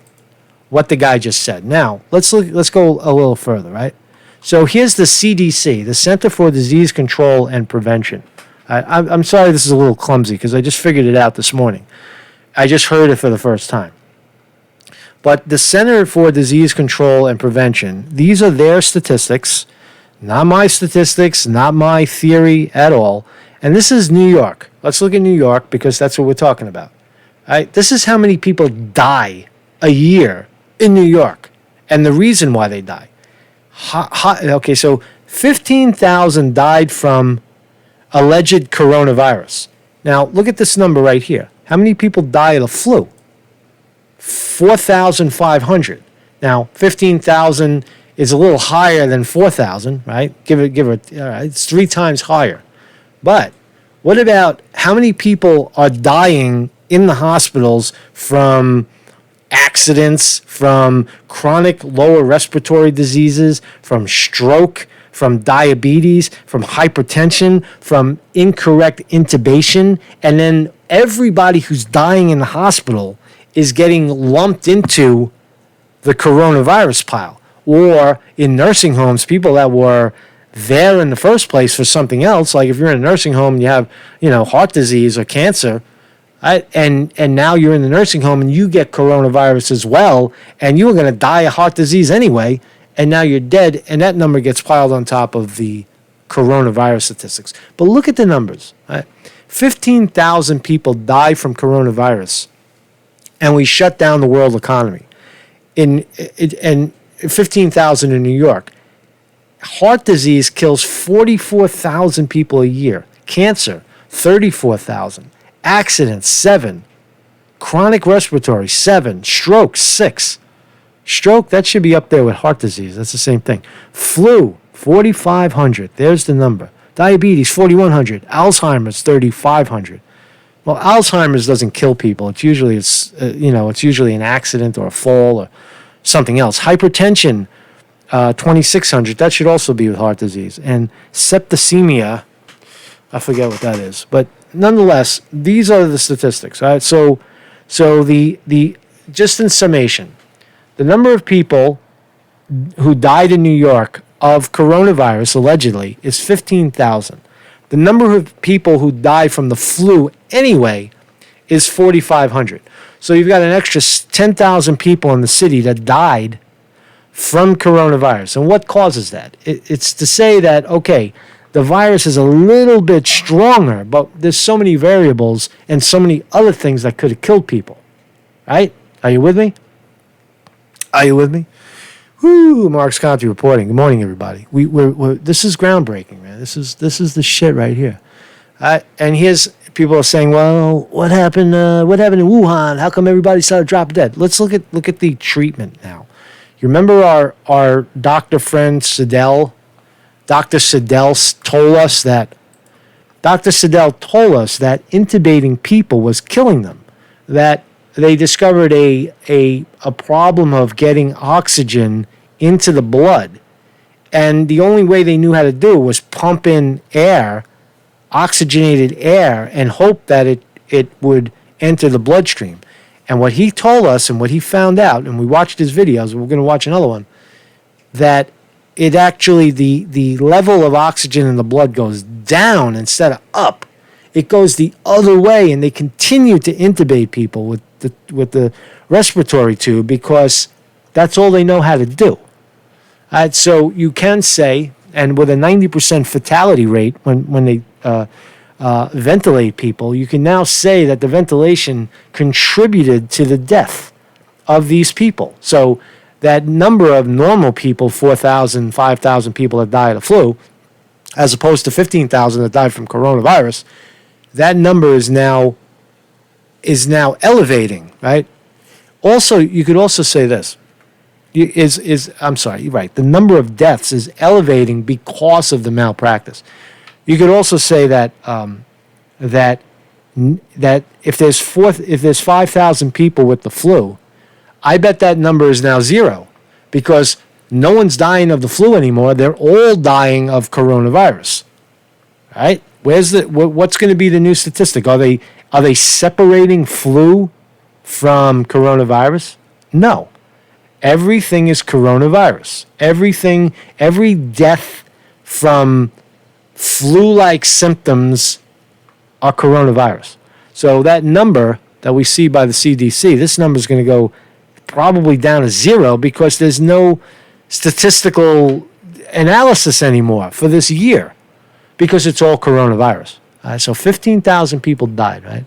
what the guy just said. Now let's go a little further, right? So here's the CDC, the Center for Disease Control and Prevention. I'm sorry this is a little clumsy because I just figured it out this morning. I just heard it for the first time. But the Center for Disease Control and Prevention, these are their statistics, not my statistics, not my theory at all. And this is New York. Let's look at New York because that's what we're talking about. All right? This is how many people die a year in New York and the reason why they die. Okay, so 15,000 died from alleged coronavirus. Now, look at this number right here. How many people die of the flu? 4,500. Now, 15,000 is a little higher than 4,000, right? Give it. All right, it's 3 times higher. But what about how many people are dying in the hospitals from accidents, from chronic lower respiratory diseases, from stroke, from diabetes, from hypertension, from incorrect intubation, and then everybody who's dying in the hospital is getting lumped into the coronavirus pile. Or in nursing homes, people that were there in the first place for something else, like if you're in a nursing home and you have, heart disease or cancer, right? And now you're in the nursing home and you get coronavirus as well, and you were going to die of heart disease anyway, and now you're dead, and that number gets piled on top of the coronavirus statistics. But look at the numbers. Right? 15,000 people die from coronavirus, and we shut down the world economy. And 15,000 in New York. Heart disease kills 44,000 people a year. Cancer, 34,000. Accidents, 7. Chronic respiratory, 7. Stroke, 6. Stroke, that should be up there with heart disease. That's the same thing. Flu, 4,500. There's the number. Diabetes, 4,100. Alzheimer's, 3,500. Well, Alzheimer's doesn't kill people. It's usually an accident or a fall or something else. Hypertension, 2,600. That should also be with heart disease. And septicemia, I forget what that is. But nonetheless, these are the statistics. All right? So the just in summation, the number of people who died in New York of coronavirus, allegedly, is 15,000. The number of people who died from the flu anyway is 4,500. So you've got an extra 10,000 people in the city that died from coronavirus. And what causes that? It's to say that, okay, the virus is a little bit stronger, but there's so many variables and so many other things that could have killed people. Right? Are you with me? Are you with me? Woo, Mark's Conte reporting. Good morning, everybody. We're this is groundbreaking, man. This is the shit right here. And here's people are saying, well, what happened? What happened in Wuhan? How come everybody started dropping dead? Let's look at the treatment now. You remember our doctor friend Siddell? Dr. Siddell told us that intubating people was killing them. That they discovered a problem of getting oxygen into the blood. And the only way they knew how to do it was pump in air, oxygenated air, and hope that it would enter the bloodstream. And what he told us and what he found out, and we watched his videos, we're going to watch another one, that it actually, the level of oxygen in the blood goes down instead of up. It goes the other way, and they continue to intubate people with the respiratory tube because that's all they know how to do. So you can say, and with a 90% fatality rate when they ventilate people, you can now say that the ventilation contributed to the death of these people. So that number of normal people, 4,000, 5,000 people that die of the flu, as opposed to 15,000 that died from coronavirus, that number is now elevating, right? Also, you could also say this. I'm sorry, you're right. The number of deaths is elevating because of the malpractice. You could also say that that if there's 5,000 people with the flu, I bet that number is now 0 because no one's dying of the flu anymore. They're all dying of coronavirus, right? What's going to be the new statistic? Are they separating flu from coronavirus? No. Everything is coronavirus. Every death from flu-like symptoms are coronavirus. So that number that we see by the CDC, this number is going to go probably down to 0 because there's no statistical analysis anymore for this year because it's all coronavirus. So 15,000 people died, right?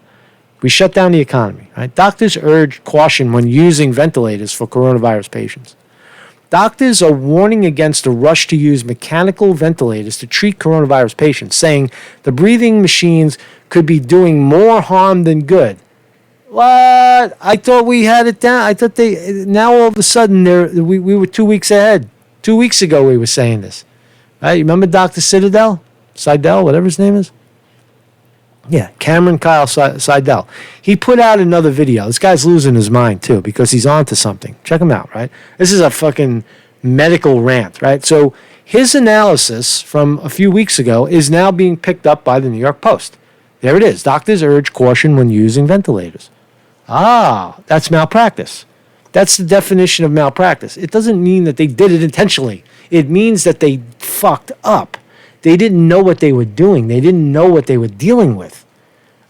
We shut down the economy, right? Doctors urge caution when using ventilators for coronavirus patients. Doctors are warning against the rush to use mechanical ventilators to treat coronavirus patients, saying the breathing machines could be doing more harm than good. What? I thought we had it down. I thought they now all of a sudden we were 2 weeks ahead. 2 weeks ago we were saying this. Right? You remember Dr. Seidel, whatever his name is? Yeah, Cameron Kyle Seidel. He put out another video. This guy's losing his mind too because he's onto something. Check him out, right? This is a fucking medical rant, right? So his analysis from a few weeks ago is now being picked up by the New York Post. There it is. Doctors urge caution when using ventilators. Ah, that's malpractice. That's the definition of malpractice. It doesn't mean that they did it intentionally. It means that they fucked up. They didn't know what they were doing. They didn't know what they were dealing with.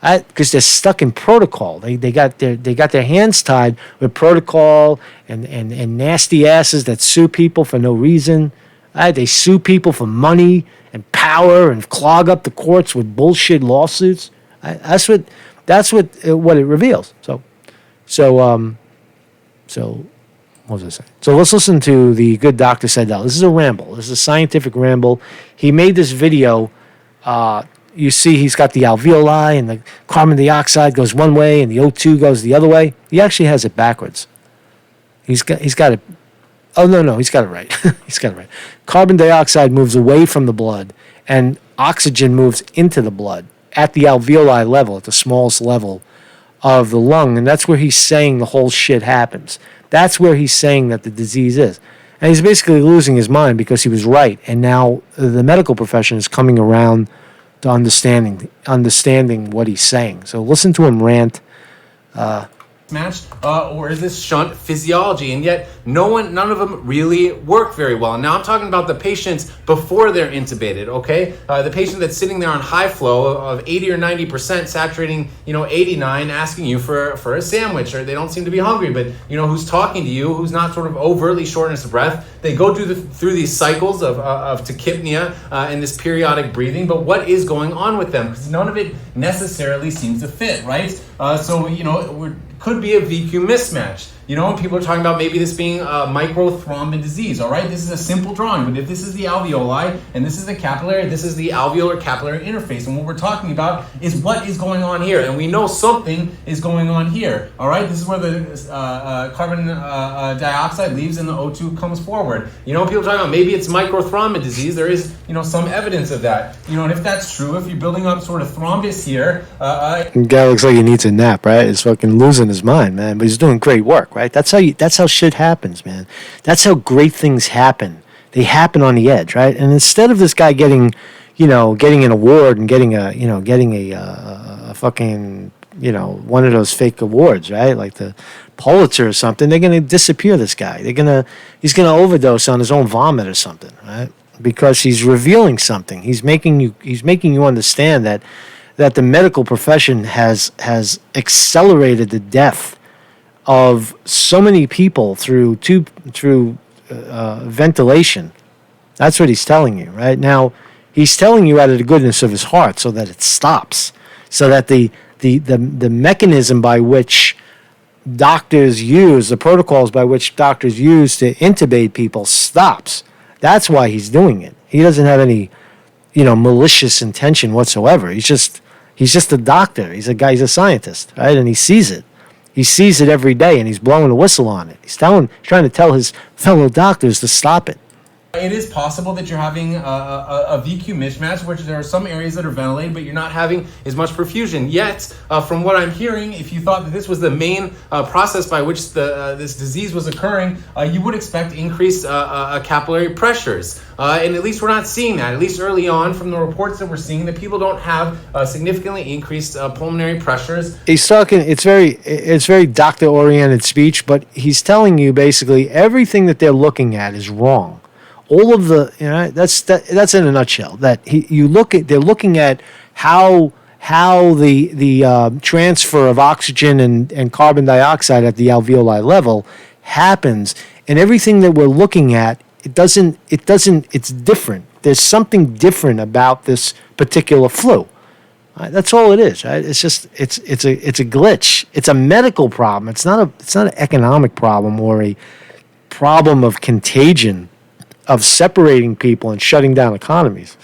Because they're stuck in protocol. They got their hands tied with protocol and nasty asses that sue people for no reason. They sue people for money and power and clog up the courts with bullshit lawsuits. That's what it reveals. So what was I saying? So let's listen to the good Dr. Seidel. This is a ramble. This is a scientific ramble. He made this video. You see he's got the alveoli and the carbon dioxide goes one way and the O2 goes the other way. He actually has it backwards. He's got it. Oh, no, he's got it right. He's got it right. Carbon dioxide moves away from the blood and oxygen moves into the blood at the alveoli level, at the smallest level of the lung. And that's where he's saying the whole shit happens. That's where he's saying that the disease is. And he's basically losing his mind because he was right. And now the medical profession is coming around to understanding what he's saying. So listen to him rant. Match, or is this shunt physiology? And yet none of them really work very well. Now I'm talking about the patients before they're intubated, okay? The patient that's sitting there on high flow of 80 or 90% saturating, 89, asking you for a sandwich, or they don't seem to be hungry, but who's talking to you, who's not sort of overtly shortness of breath. They go through these cycles of tachypnea and this periodic breathing, but what is going on with them? Because none of it necessarily seems to fit, right? Could be a VQ mismatch. And people are talking about maybe this being a microthrombin disease, all right? This is a simple drawing, but if this is the alveoli and this is the capillary, this is the alveolar capillary interface. And what we're talking about is what is going on here. And we know something is going on here, all right? This is where the carbon dioxide leaves and the O2 comes forward. People are talking about maybe it's microthrombin disease. There is, some evidence of that. And if that's true, if you're building up sort of thrombus here. Guy looks like he needs a nap, right? He's fucking losing his mind, man. But he's doing great work, right? That's how shit happens, man. That's how great things happen. They happen on the edge, right? And instead of this guy getting an award and getting a fucking, one of those fake awards, right? Like the Pulitzer or something, they're going to disappear this guy. He's going to overdose on his own vomit or something, right? Because he's revealing something. He's making you understand that the medical profession has accelerated the death of so many people through ventilation. That's what he's telling you, right? Now, he's telling you out of the goodness of his heart so that it stops, so that the mechanism by which doctors use, the protocols by which doctors use to intubate people stops. That's why he's doing it. He doesn't have any, malicious intention whatsoever. He's just a doctor. He's a scientist, right? And he sees it. He sees it every day, and he's blowing a whistle on it. He's trying to tell his fellow doctors to stop it. It is possible that you're having a VQ mismatch, which there are some areas that are ventilated, but you're not having as much perfusion. Yet, from what I'm hearing, if you thought that this was the main process by which this disease was occurring, you would expect increased capillary pressures. And at least we're not seeing that. At least early on, from the reports that we're seeing, that people don't have significantly increased pulmonary pressures. He's talking. It's very doctor-oriented speech, but he's telling you basically everything that they're looking at is wrong. All of the, that's in a nutshell. That they're looking at how the transfer of oxygen and carbon dioxide at the alveoli level happens, and everything that we're looking at, it's different. There's something different about this particular flu. Right? That's all it is. Right? It's just it's a glitch. It's a medical problem. It's not an economic problem or a problem of contagion, of separating people and shutting down economies.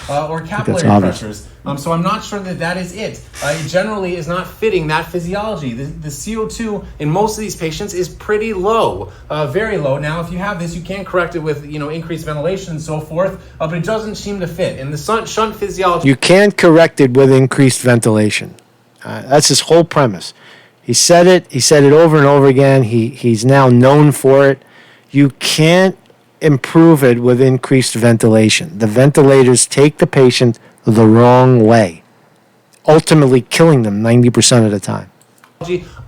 or capillary obvious. pressures. So I'm not sure that is it. It generally is not fitting that physiology. The CO2 in most of these patients is pretty low, very low. Now, if you have this, you can correct it with increased ventilation and so forth, but it doesn't seem to fit. And the shunt physiology. You can't correct it with increased ventilation. That's his whole premise. He said it. He said it over and over again. He's now known for it. You can't improve it with increased ventilation. The ventilators take the patient the wrong way, ultimately killing them 90% of the time.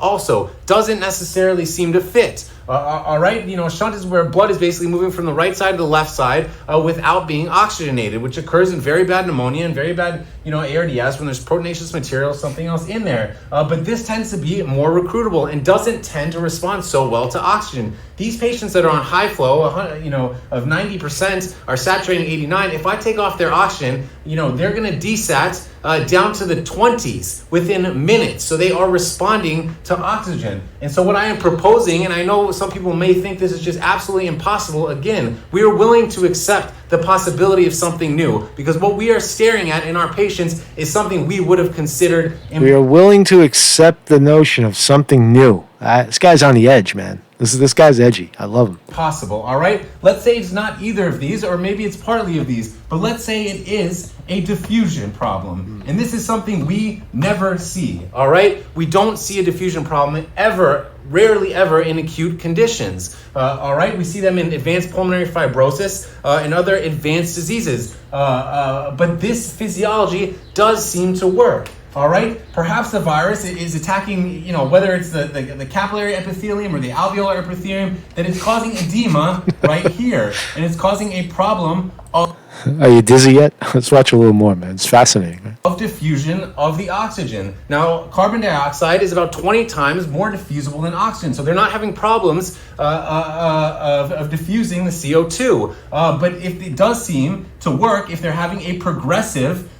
Also doesn't necessarily seem to fit. All right, shunt is where blood is basically moving from the right side to the left side without being oxygenated, which occurs in very bad pneumonia and very bad, ARDS when there's proteinaceous material, something else in there. But this tends to be more recruitable and doesn't tend to respond so well to oxygen. These patients that are on high flow, of 90% are saturating 89. If I take off their oxygen, they're going to desat down to the 20s within minutes. So they are responding to oxygen. And so what I am proposing, and I know some people may think this is just absolutely impossible, again, we are willing to accept the possibility of something new, because what we are staring at in our patients is something we would have considered. We are willing to accept the notion of something new. This guy's on the edge, man. This guy's edgy. I love him. Possible, all right? Let's say it's not either of these, or maybe it's partly of these, but let's say it is a diffusion problem. And this is something we never see, all right? We don't see a diffusion problem ever, rarely ever in acute conditions, all right? We see them in advanced pulmonary fibrosis and other advanced diseases, but this physiology does seem to work. All right, perhaps the virus is attacking, whether it's the capillary epithelium or the alveolar epithelium, that is causing edema right here, and it's causing a problem of. Are you dizzy yet? Let's watch a little more, man. It's fascinating. Right? Of diffusion of the oxygen. Now, carbon dioxide is about 20 times more diffusible than oxygen, so they're not having problems of diffusing the CO2. But if it does seem to work, if they're having a progressive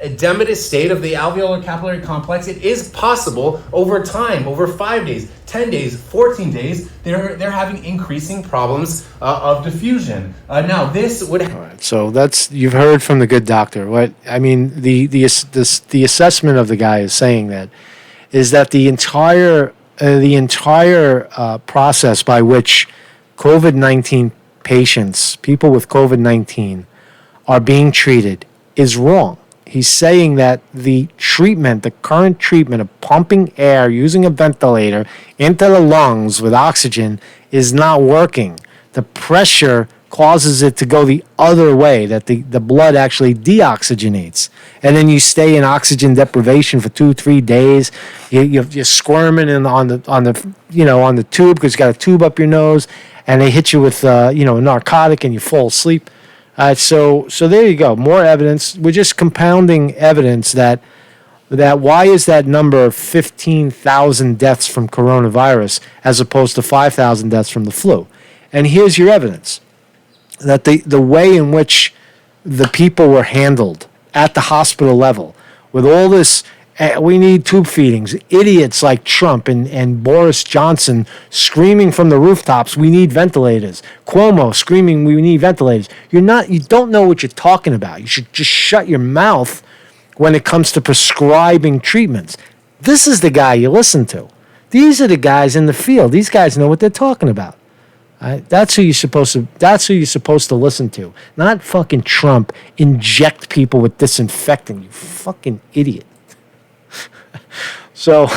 edematous state of the alveolar capillary complex, it is possible over time, over 5 days, 10 days, 14 days, they're having increasing problems of diffusion. Now, this would. All right, so you've heard from the good doctor. What I mean, the assessment of the guy is saying that the entire process by which COVID-19 patients, people with COVID-19, are being treated is wrong. He's saying that the current treatment of pumping air using a ventilator into the lungs with oxygen is not working. The pressure causes it to go the other way, that the blood actually deoxygenates. And then you stay in oxygen deprivation for 2-3 days. You're squirming on the tube because you got a tube up your nose, and they hit you with a narcotic and you fall asleep. So there you go. More evidence. We're just compounding evidence that why is that number of 15,000 deaths from coronavirus as opposed to 5,000 deaths from the flu? And here's your evidence that the way in which the people were handled at the hospital level with all this. We need tube feedings. Idiots like Trump and Boris Johnson screaming from the rooftops, we need ventilators. Cuomo screaming, we need ventilators. You don't know what you're talking about. You should just shut your mouth when it comes to prescribing treatments. This is the guy you listen to. These are the guys in the field. These guys know what they're talking about. Right? That's who you're supposed to listen to. Not fucking Trump inject people with disinfectant. You fucking idiot. So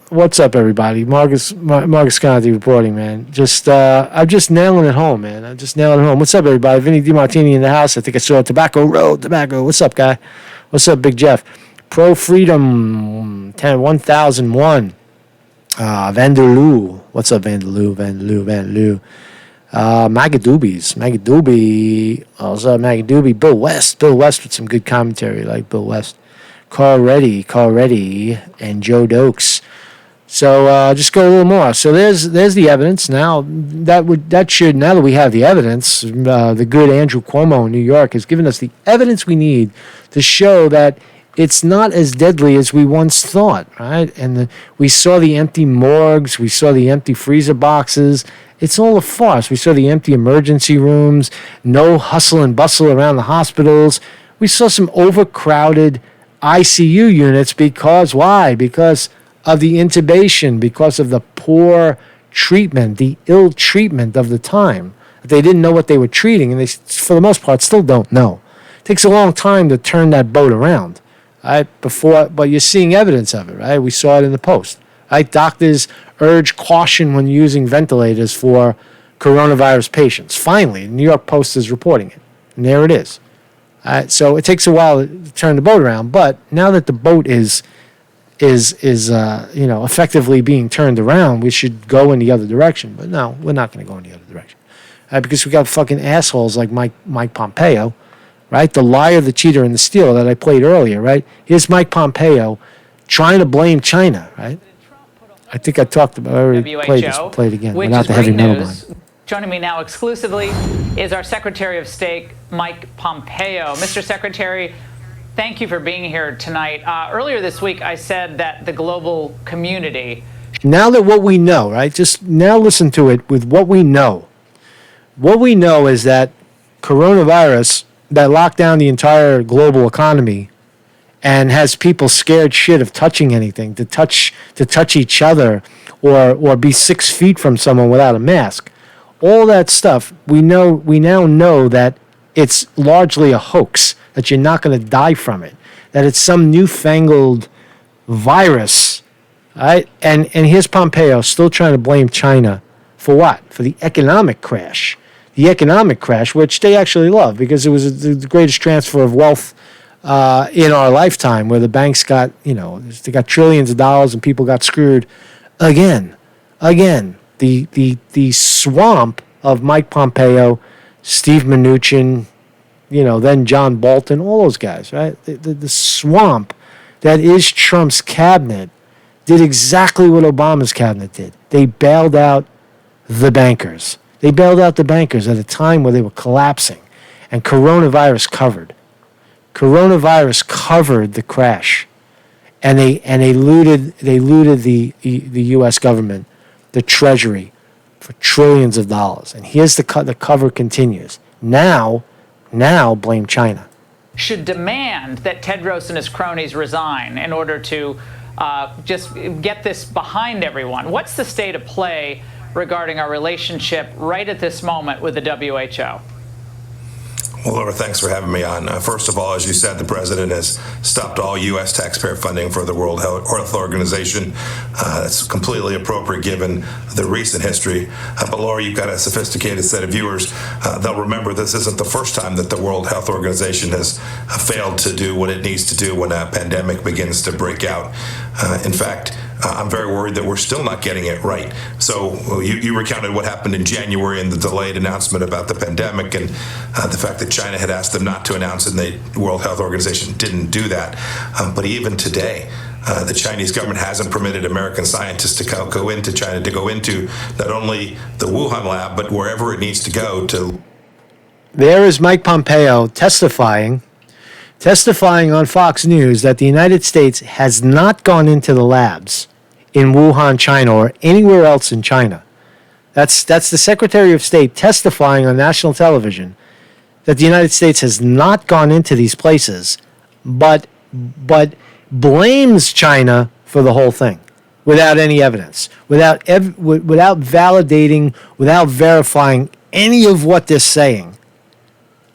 what's up, everybody? Marcus Conte reporting, man. I'm just nailing it home, man. What's up, everybody? Vinny DiMartini in the house. I think I saw Tobacco Road. What's up, guy? What's up, Big Jeff? Pro Freedom 1001. Vanderloo. What's up, Vanderloo? Magadoobie. What's up, Magadoobie? Bill West with some good commentary, like Bill West. Carl Reddy, and Joe Dokes. So just go a little more. So there's the evidence. Now now that we have the evidence, the good Andrew Cuomo in New York has given us the evidence we need to show that it's not as deadly as we once thought, right? And we saw the empty morgues, we saw the empty freezer boxes, It's all a farce. We saw the empty emergency rooms, no hustle and bustle around the hospitals. We saw some overcrowded ICU units because why? Because of the intubation, because of the poor treatment, the ill treatment of the time. They didn't know what they were treating, and they, for the most part, still don't know. It takes a long time to turn that boat around, right? But you're seeing evidence of it, right? We saw it in the Post, right? Doctors urge caution when using ventilators for coronavirus patients. Finally, the New York Post is reporting it, and there it is. So it takes a while to turn the boat around, but now that the boat is effectively being turned around, we should go in the other direction. But no, we're not going to go in the other direction. Because we got fucking assholes like Mike Pompeo, right? The liar, the cheater, and the stealer that I played earlier, right? Here's Mike Pompeo trying to blame China, right? I think I talked about. I already played this. Play it again without the heavy metal line. Joining me now exclusively is our Secretary of State, Mike Pompeo. Mr. Secretary, thank you for being here tonight. Earlier this week, I said that the global community. Now that what we know, right? Just now listen to it with what we know. What we know is that coronavirus that locked down the entire global economy and has people scared shit of touching anything, to touch each other or be 6 feet from someone without a mask. All that stuff, we now know that it's largely a hoax, that you're not going to die from it, that it's some newfangled virus, right? And here's Pompeo still trying to blame China for what? For the economic crash. The economic crash, which they actually love because it was the greatest transfer of wealth in our lifetime, where the banks got, they got trillions of dollars and people got screwed again. The swamp of Mike Pompeo, Steve Mnuchin, then John Bolton, all those guys, right? The swamp that is Trump's cabinet did exactly what Obama's cabinet did. They bailed out the bankers. They bailed out the bankers at a time where they were collapsing, and coronavirus covered. Coronavirus covered the crash, and they looted the U.S. government, the Treasury, for trillions of dollars. And here's the cover continues. Now blame China. Should demand that Tedros and his cronies resign in order to just get this behind everyone. What's the state of play regarding our relationship right at this moment with the WHO? Well, Laura, thanks for having me on. First of all, as you said, the president has stopped all U.S. taxpayer funding for the World Health Organization. That's completely appropriate given the recent history. But Laura, you've got a sophisticated set of viewers. They'll remember this isn't the first time that the World Health Organization has failed to do what it needs to do when a pandemic begins to break out. In fact, I'm very worried that we're still not getting it right. So you recounted what happened in January and the delayed announcement about the pandemic and the fact that China had asked them not to announce and the World Health Organization didn't do that. But even today, the Chinese government hasn't permitted American scientists to go into China, to go into not only the Wuhan lab, but wherever it needs to go to. There is Mike Pompeo testifying on Fox News that the United States has not gone into the labs in Wuhan, China, or anywhere else in China. That's the Secretary of State testifying on national television that the United States has not gone into these places, but blames China for the whole thing without any evidence, without validating, without verifying any of what they're saying.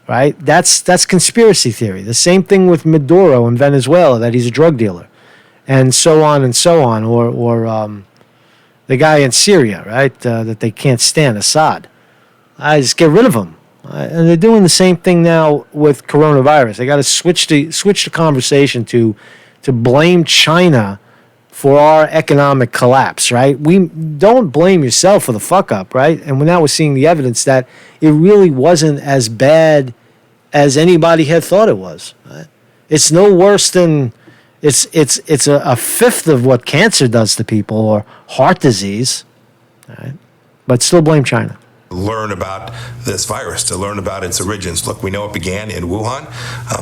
Right? That's conspiracy theory. The same thing with Maduro in Venezuela, that he's a drug dealer, and so on and so on. Or the guy in Syria, right? That they can't stand, Assad. I just get rid of him. And they're doing the same thing now with coronavirus. They got to switch the conversation to blame China for our economic collapse, right? We don't blame yourself for the fuck up, right? And now we're seeing the evidence that it really wasn't as bad as anybody had thought it was. Right? It's no worse than it's a fifth of what cancer does to people or heart disease, right? But still blame China. learn about this virus, to learn about its origins. Look, we know it began in Wuhan,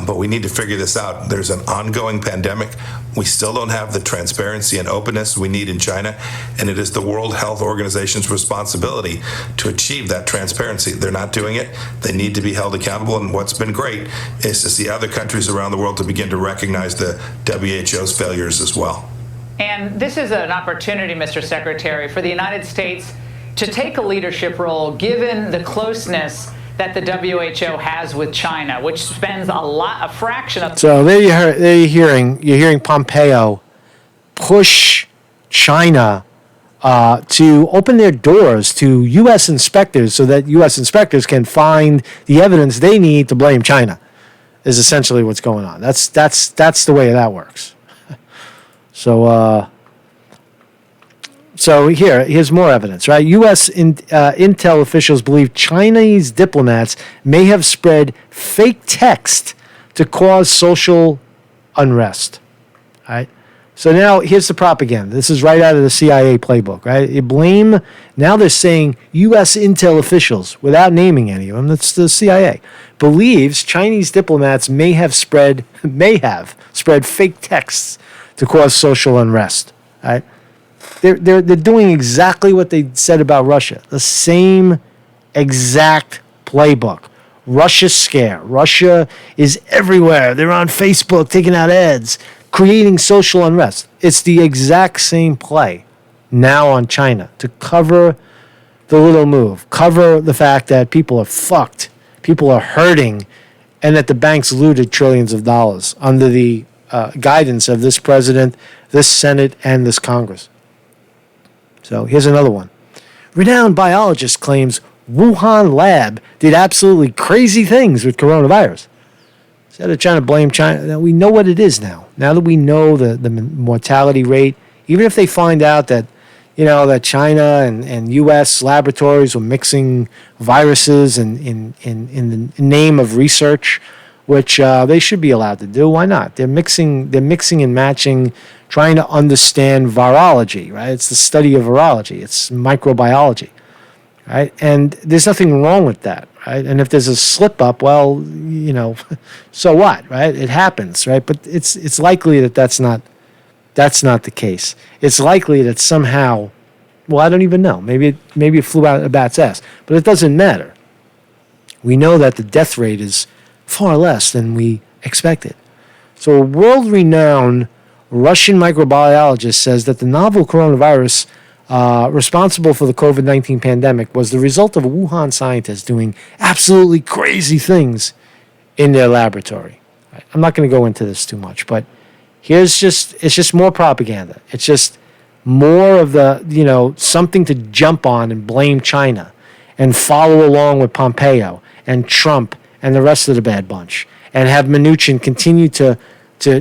but we need to figure this out. There's an ongoing pandemic. We still don't have the transparency and openness we need in China, and it is the World Health Organization's responsibility to achieve that transparency. They're not doing it. They need to be held accountable, and what's been great is to see other countries around the world to begin to recognize the WHO's failures as well. And this is an opportunity, Mr. Secretary, for the United States to take a leadership role given the closeness that the WHO has with China, which spends a fraction of. So you're hearing Pompeo push China to open their doors to U.S. inspectors so that U.S. inspectors can find the evidence they need to blame China. Is essentially what's going on. That's the way that works. So here's more evidence, right? U.S. intel officials believe Chinese diplomats may have spread fake text to cause social unrest, right? So now here's the propaganda. This is right out of the CIA playbook, right? Now they're saying U.S. intel officials, without naming any of them, that's the CIA, believes Chinese diplomats may have spread fake texts to cause social unrest, right? They're doing exactly what they said about Russia. The same exact playbook. Russia scare. Russia is everywhere. They're on Facebook taking out ads, creating social unrest. It's the exact same play now on China to cover the little move, cover the fact that people are fucked, people are hurting, and that the banks looted trillions of dollars under the guidance of this president, this Senate, and this Congress. So here's another one. Renowned biologist claims Wuhan lab did absolutely crazy things with coronavirus. Instead of trying to blame China, we know what it is now. Now that we know the mortality rate, even if they find out that, that China and U.S. laboratories were mixing viruses in the name of research, which they should be allowed to do. Why not? They're mixing and matching, trying to understand virology, right? It's the study of virology. It's microbiology, right? And there's nothing wrong with that, right? And if there's a slip up, well, so what, right? It happens, right? But it's likely that that's not the case. It's likely that somehow, well, I don't even know. Maybe it flew out of a bat's ass, but it doesn't matter. We know that the death rate is far less than we expected. So a world-renowned Russian microbiologist says that the novel coronavirus responsible for the COVID-19 pandemic was the result of Wuhan scientists doing absolutely crazy things in their laboratory. I'm not going to go into this too much, but it's just more propaganda. It's just more of the, something to jump on and blame China and follow along with Pompeo and Trump and the rest of the bad bunch, and have Mnuchin continue to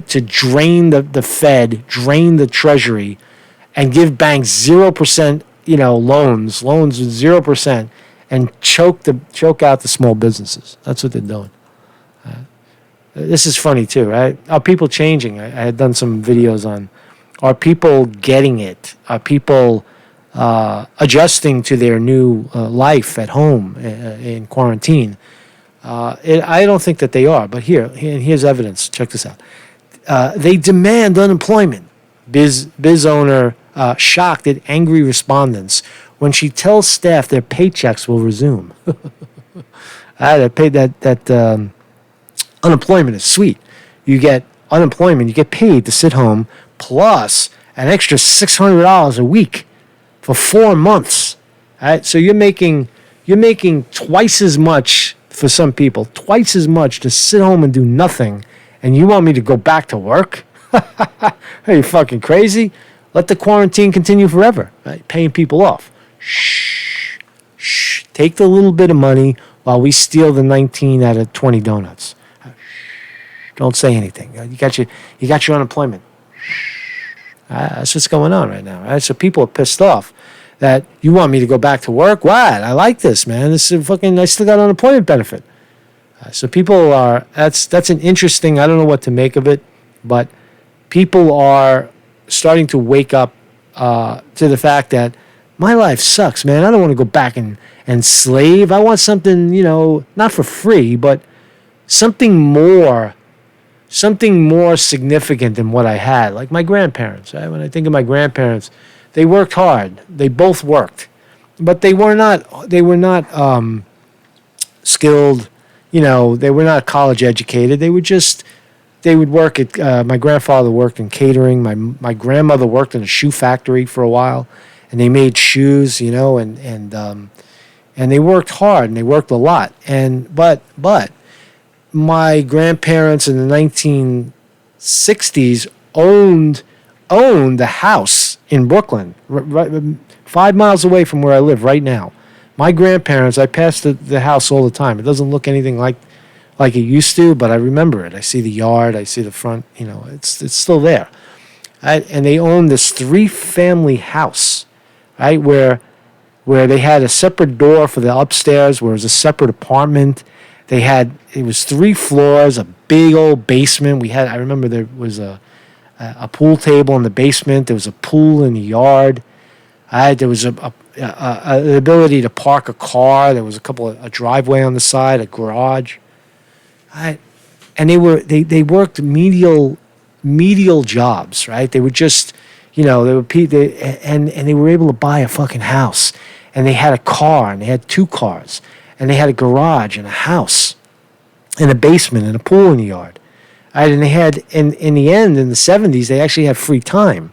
drain the Fed, drain the Treasury, and give banks 0%, loans with 0%, and choke out the small businesses. That's what they're doing. This is funny too, right? Are people changing? I had done some videos on, are people getting it? Are people adjusting to their new life at home in quarantine? I don't think that they are, but here's evidence. Check this out. They demand unemployment. Biz owner shocked at angry respondents when she tells staff their paychecks will resume. That unemployment is sweet. You get unemployment, you get paid to sit home, plus an extra $600 a week for 4 months. All right, so you're making twice as much. For some people, twice as much to sit home and do nothing, and you want me to go back to work? Are you fucking crazy? Let the quarantine continue forever, right? Paying people off. Shh. Take the little bit of money while we steal the 19 out of 20 donuts. Don't say anything. You got your unemployment. That's what's going on right now, right? So people are pissed off that you want me to go back to work. What? I like this, man. This is I still got unemployment benefit. So people are, that's an interesting, I don't know what to make of it, but people are starting to wake up to the fact that My life sucks, man. I don't want to go back and slave. I want something, not for free, but something more significant than what I had. Like my grandparents. Right? When I think of my grandparents, they worked hard. They both worked, but they were not skilled. They were not college educated. They would work at. My grandfather worked in catering. My grandmother worked in a shoe factory for a while, and they made shoes. And they worked hard and they worked a lot. But my grandparents in the 1960s owned a house in Brooklyn, right 5 miles away from where I live right now. My grandparents, I pass the house all the time. It doesn't look anything like it used to, but I remember it. I see the yard, I see the front, it's still there. And they owned this 3-family house, right, where they had a separate door for the upstairs, where it was a separate apartment. It was 3 floors, a big old basement. I remember there was a pool table in the basement. There was a pool in the yard. There was an ability to park a car. There was a driveway on the side, a garage. And they worked menial jobs, right? They would just, and they were able to buy a fucking house, and they had a car, and they had 2 cars, and they had a garage and a house, and a basement and a pool in the yard. Right? And they had, in the end, in the 70s, they actually had free time.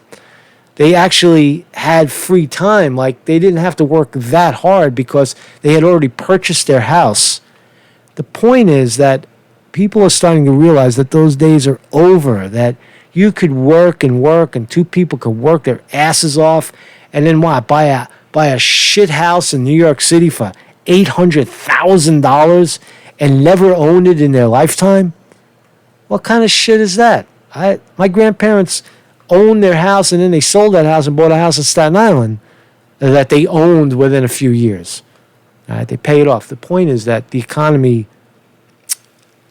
They actually had free time, like they didn't have to work that hard because they had already purchased their house. The point is that people are starting to realize that those days are over, that you could work, and 2 people could work their asses off, and then buy a shit house in New York City for $800,000 and never own it in their lifetime? What kind of shit is that? My grandparents owned their house, and then they sold that house and bought a house in Staten Island that they owned within a few years. They pay it off. The point is that the economy,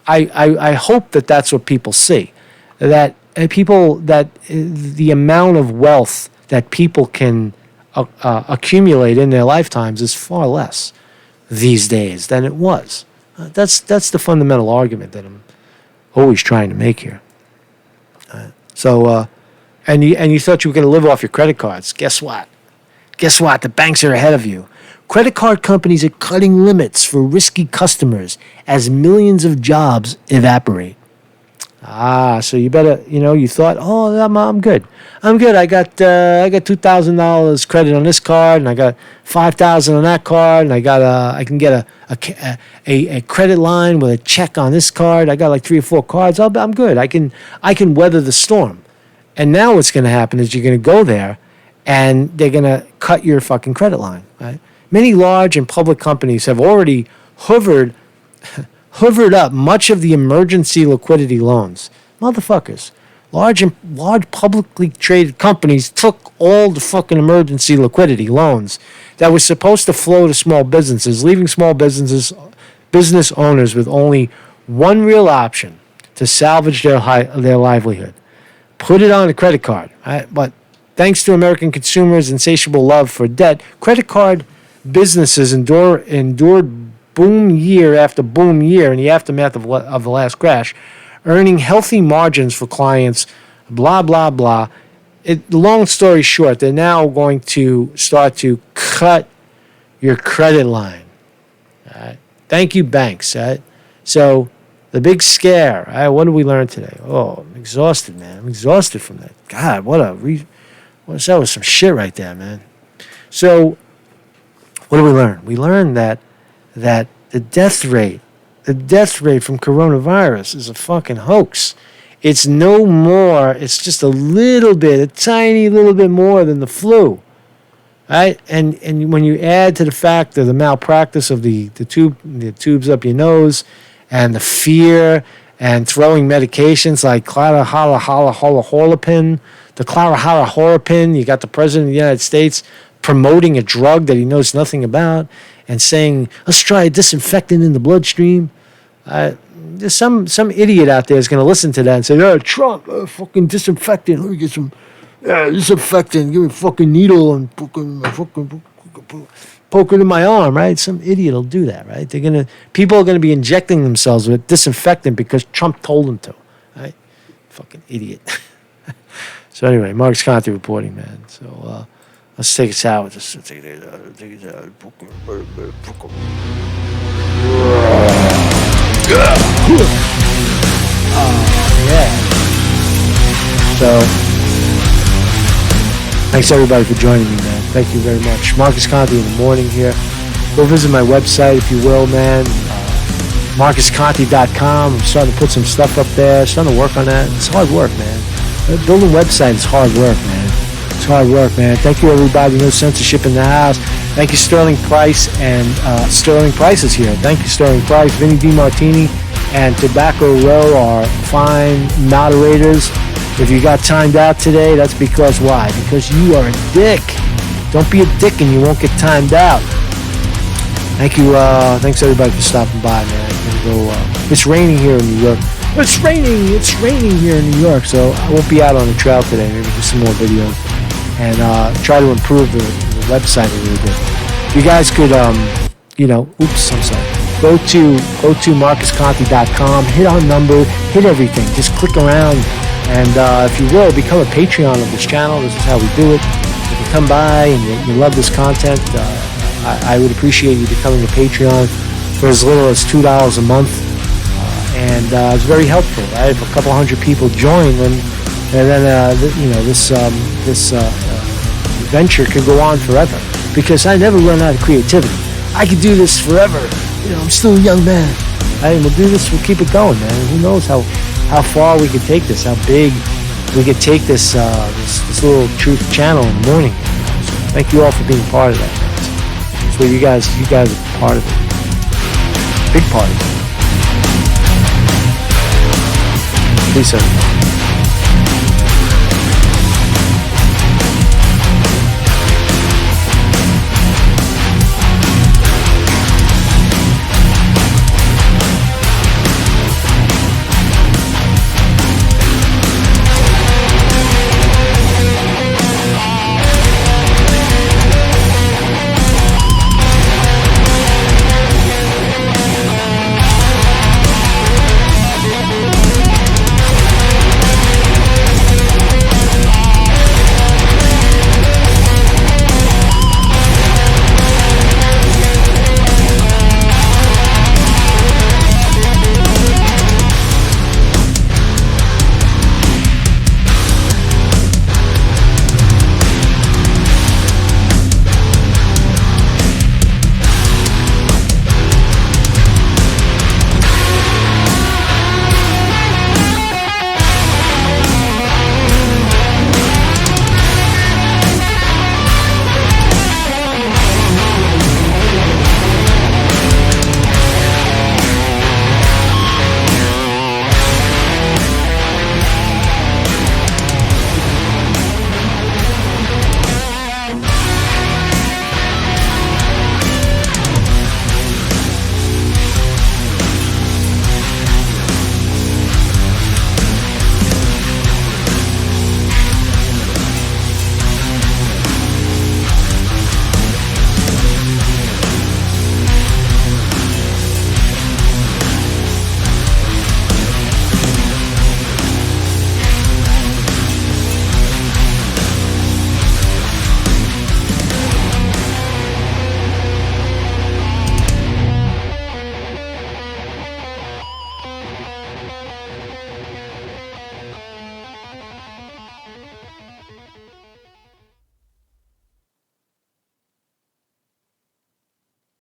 I hope that that's what people see, that the amount of wealth that people can accumulate in their lifetimes is far less these days than it was. That's the fundamental argument that I'm always trying to make here. And you thought you were going to live off your credit cards. Guess what? The banks are ahead of you. Credit card companies are cutting limits for risky customers as millions of jobs evaporate. So you better, you thought, I'm good. I got $2,000 credit on this card, and I got $5,000 on that card, and I can get a credit line with a check on this card. I got like 3 or 4 cards. I'm good. I can weather the storm. And now what's going to happen is you're going to go there, and they're going to cut your fucking credit line. Right? Many large and public companies have already hovered up much of the emergency liquidity loans. Motherfuckers. Large publicly traded companies took all the fucking emergency liquidity loans that were supposed to flow to small businesses, leaving small business owners with only one real option to salvage their livelihood. Put it on a credit card. Right? But thanks to American consumers' insatiable love for debt, credit card businesses endured boom year after boom year in the aftermath of the last crash, earning healthy margins for clients, blah, blah, blah. Long story short, they're now going to start to cut your credit line. Right? Thank you, banks. Right? So the big scare, right? What did we learn today? Oh, I'm exhausted, man. I'm exhausted from that. God, that was some shit right there, man. So what did we learn? We learned that the death rate from coronavirus is a fucking hoax. It's no more, it's just a tiny little bit more than the flu. Right? And when you add to the fact of the malpractice of the tubes up your nose, and the fear, and throwing medications like chlorhexidine, you got the President of the United States promoting a drug that he knows nothing about, and saying, let's try a disinfectant in the bloodstream. There's some idiot out there is going to listen to that and say, Trump, fucking disinfectant. Let me get some disinfectant, give me a fucking needle and fucking poke it in my arm, right? Some idiot will do that, right? People are gonna be injecting themselves with disinfectant because Trump told them to, right? Fucking idiot. So anyway, Marcus Conte reporting, man. So let's take us out with this. Take it out. Yeah. So thanks everybody for joining me, man. Thank you very much. Marcus Conte in the morning here. Go visit my website if you will, man. MarcusConte.com. I'm starting to put some stuff up there. Starting to work on that. It's hard work, man. Building a website is hard work, man. It's hard work, man. Thank you, everybody. No censorship in the house. Thank you, Sterling Price. And Sterling Price is here. Thank you, Sterling Price. Vinny DiMartini and Tobacco Row are fine moderators. If you got timed out today, that's because why? Because you are a dick. Don't be a dick and you won't get timed out. Thank you. Thanks, everybody, for stopping by, man. It's raining here in New York. It's raining here in New York, so I won't be out on the trail today. Maybe do some more videos and try to improve the website a little bit. You guys could, oops, I'm sorry. Go to MarcusConte.com, hit our number, hit everything. Just click around, and if you will, become a Patreon of this channel. This is how we do it. If you come by and you love this content, I would appreciate you becoming a Patreon for as little as $2 a month. And it's very helpful. Right? If a couple hundred people join, then this venture could go on forever. Because I never run out of creativity. I could do this forever. I'm still a young man. We'll do this. We'll keep it going, man. Who knows how far we could take this? How big we could take this this little truth channel in the morning. So thank you all for being part of that. So you guys are part of it. Big part of it. Peace out.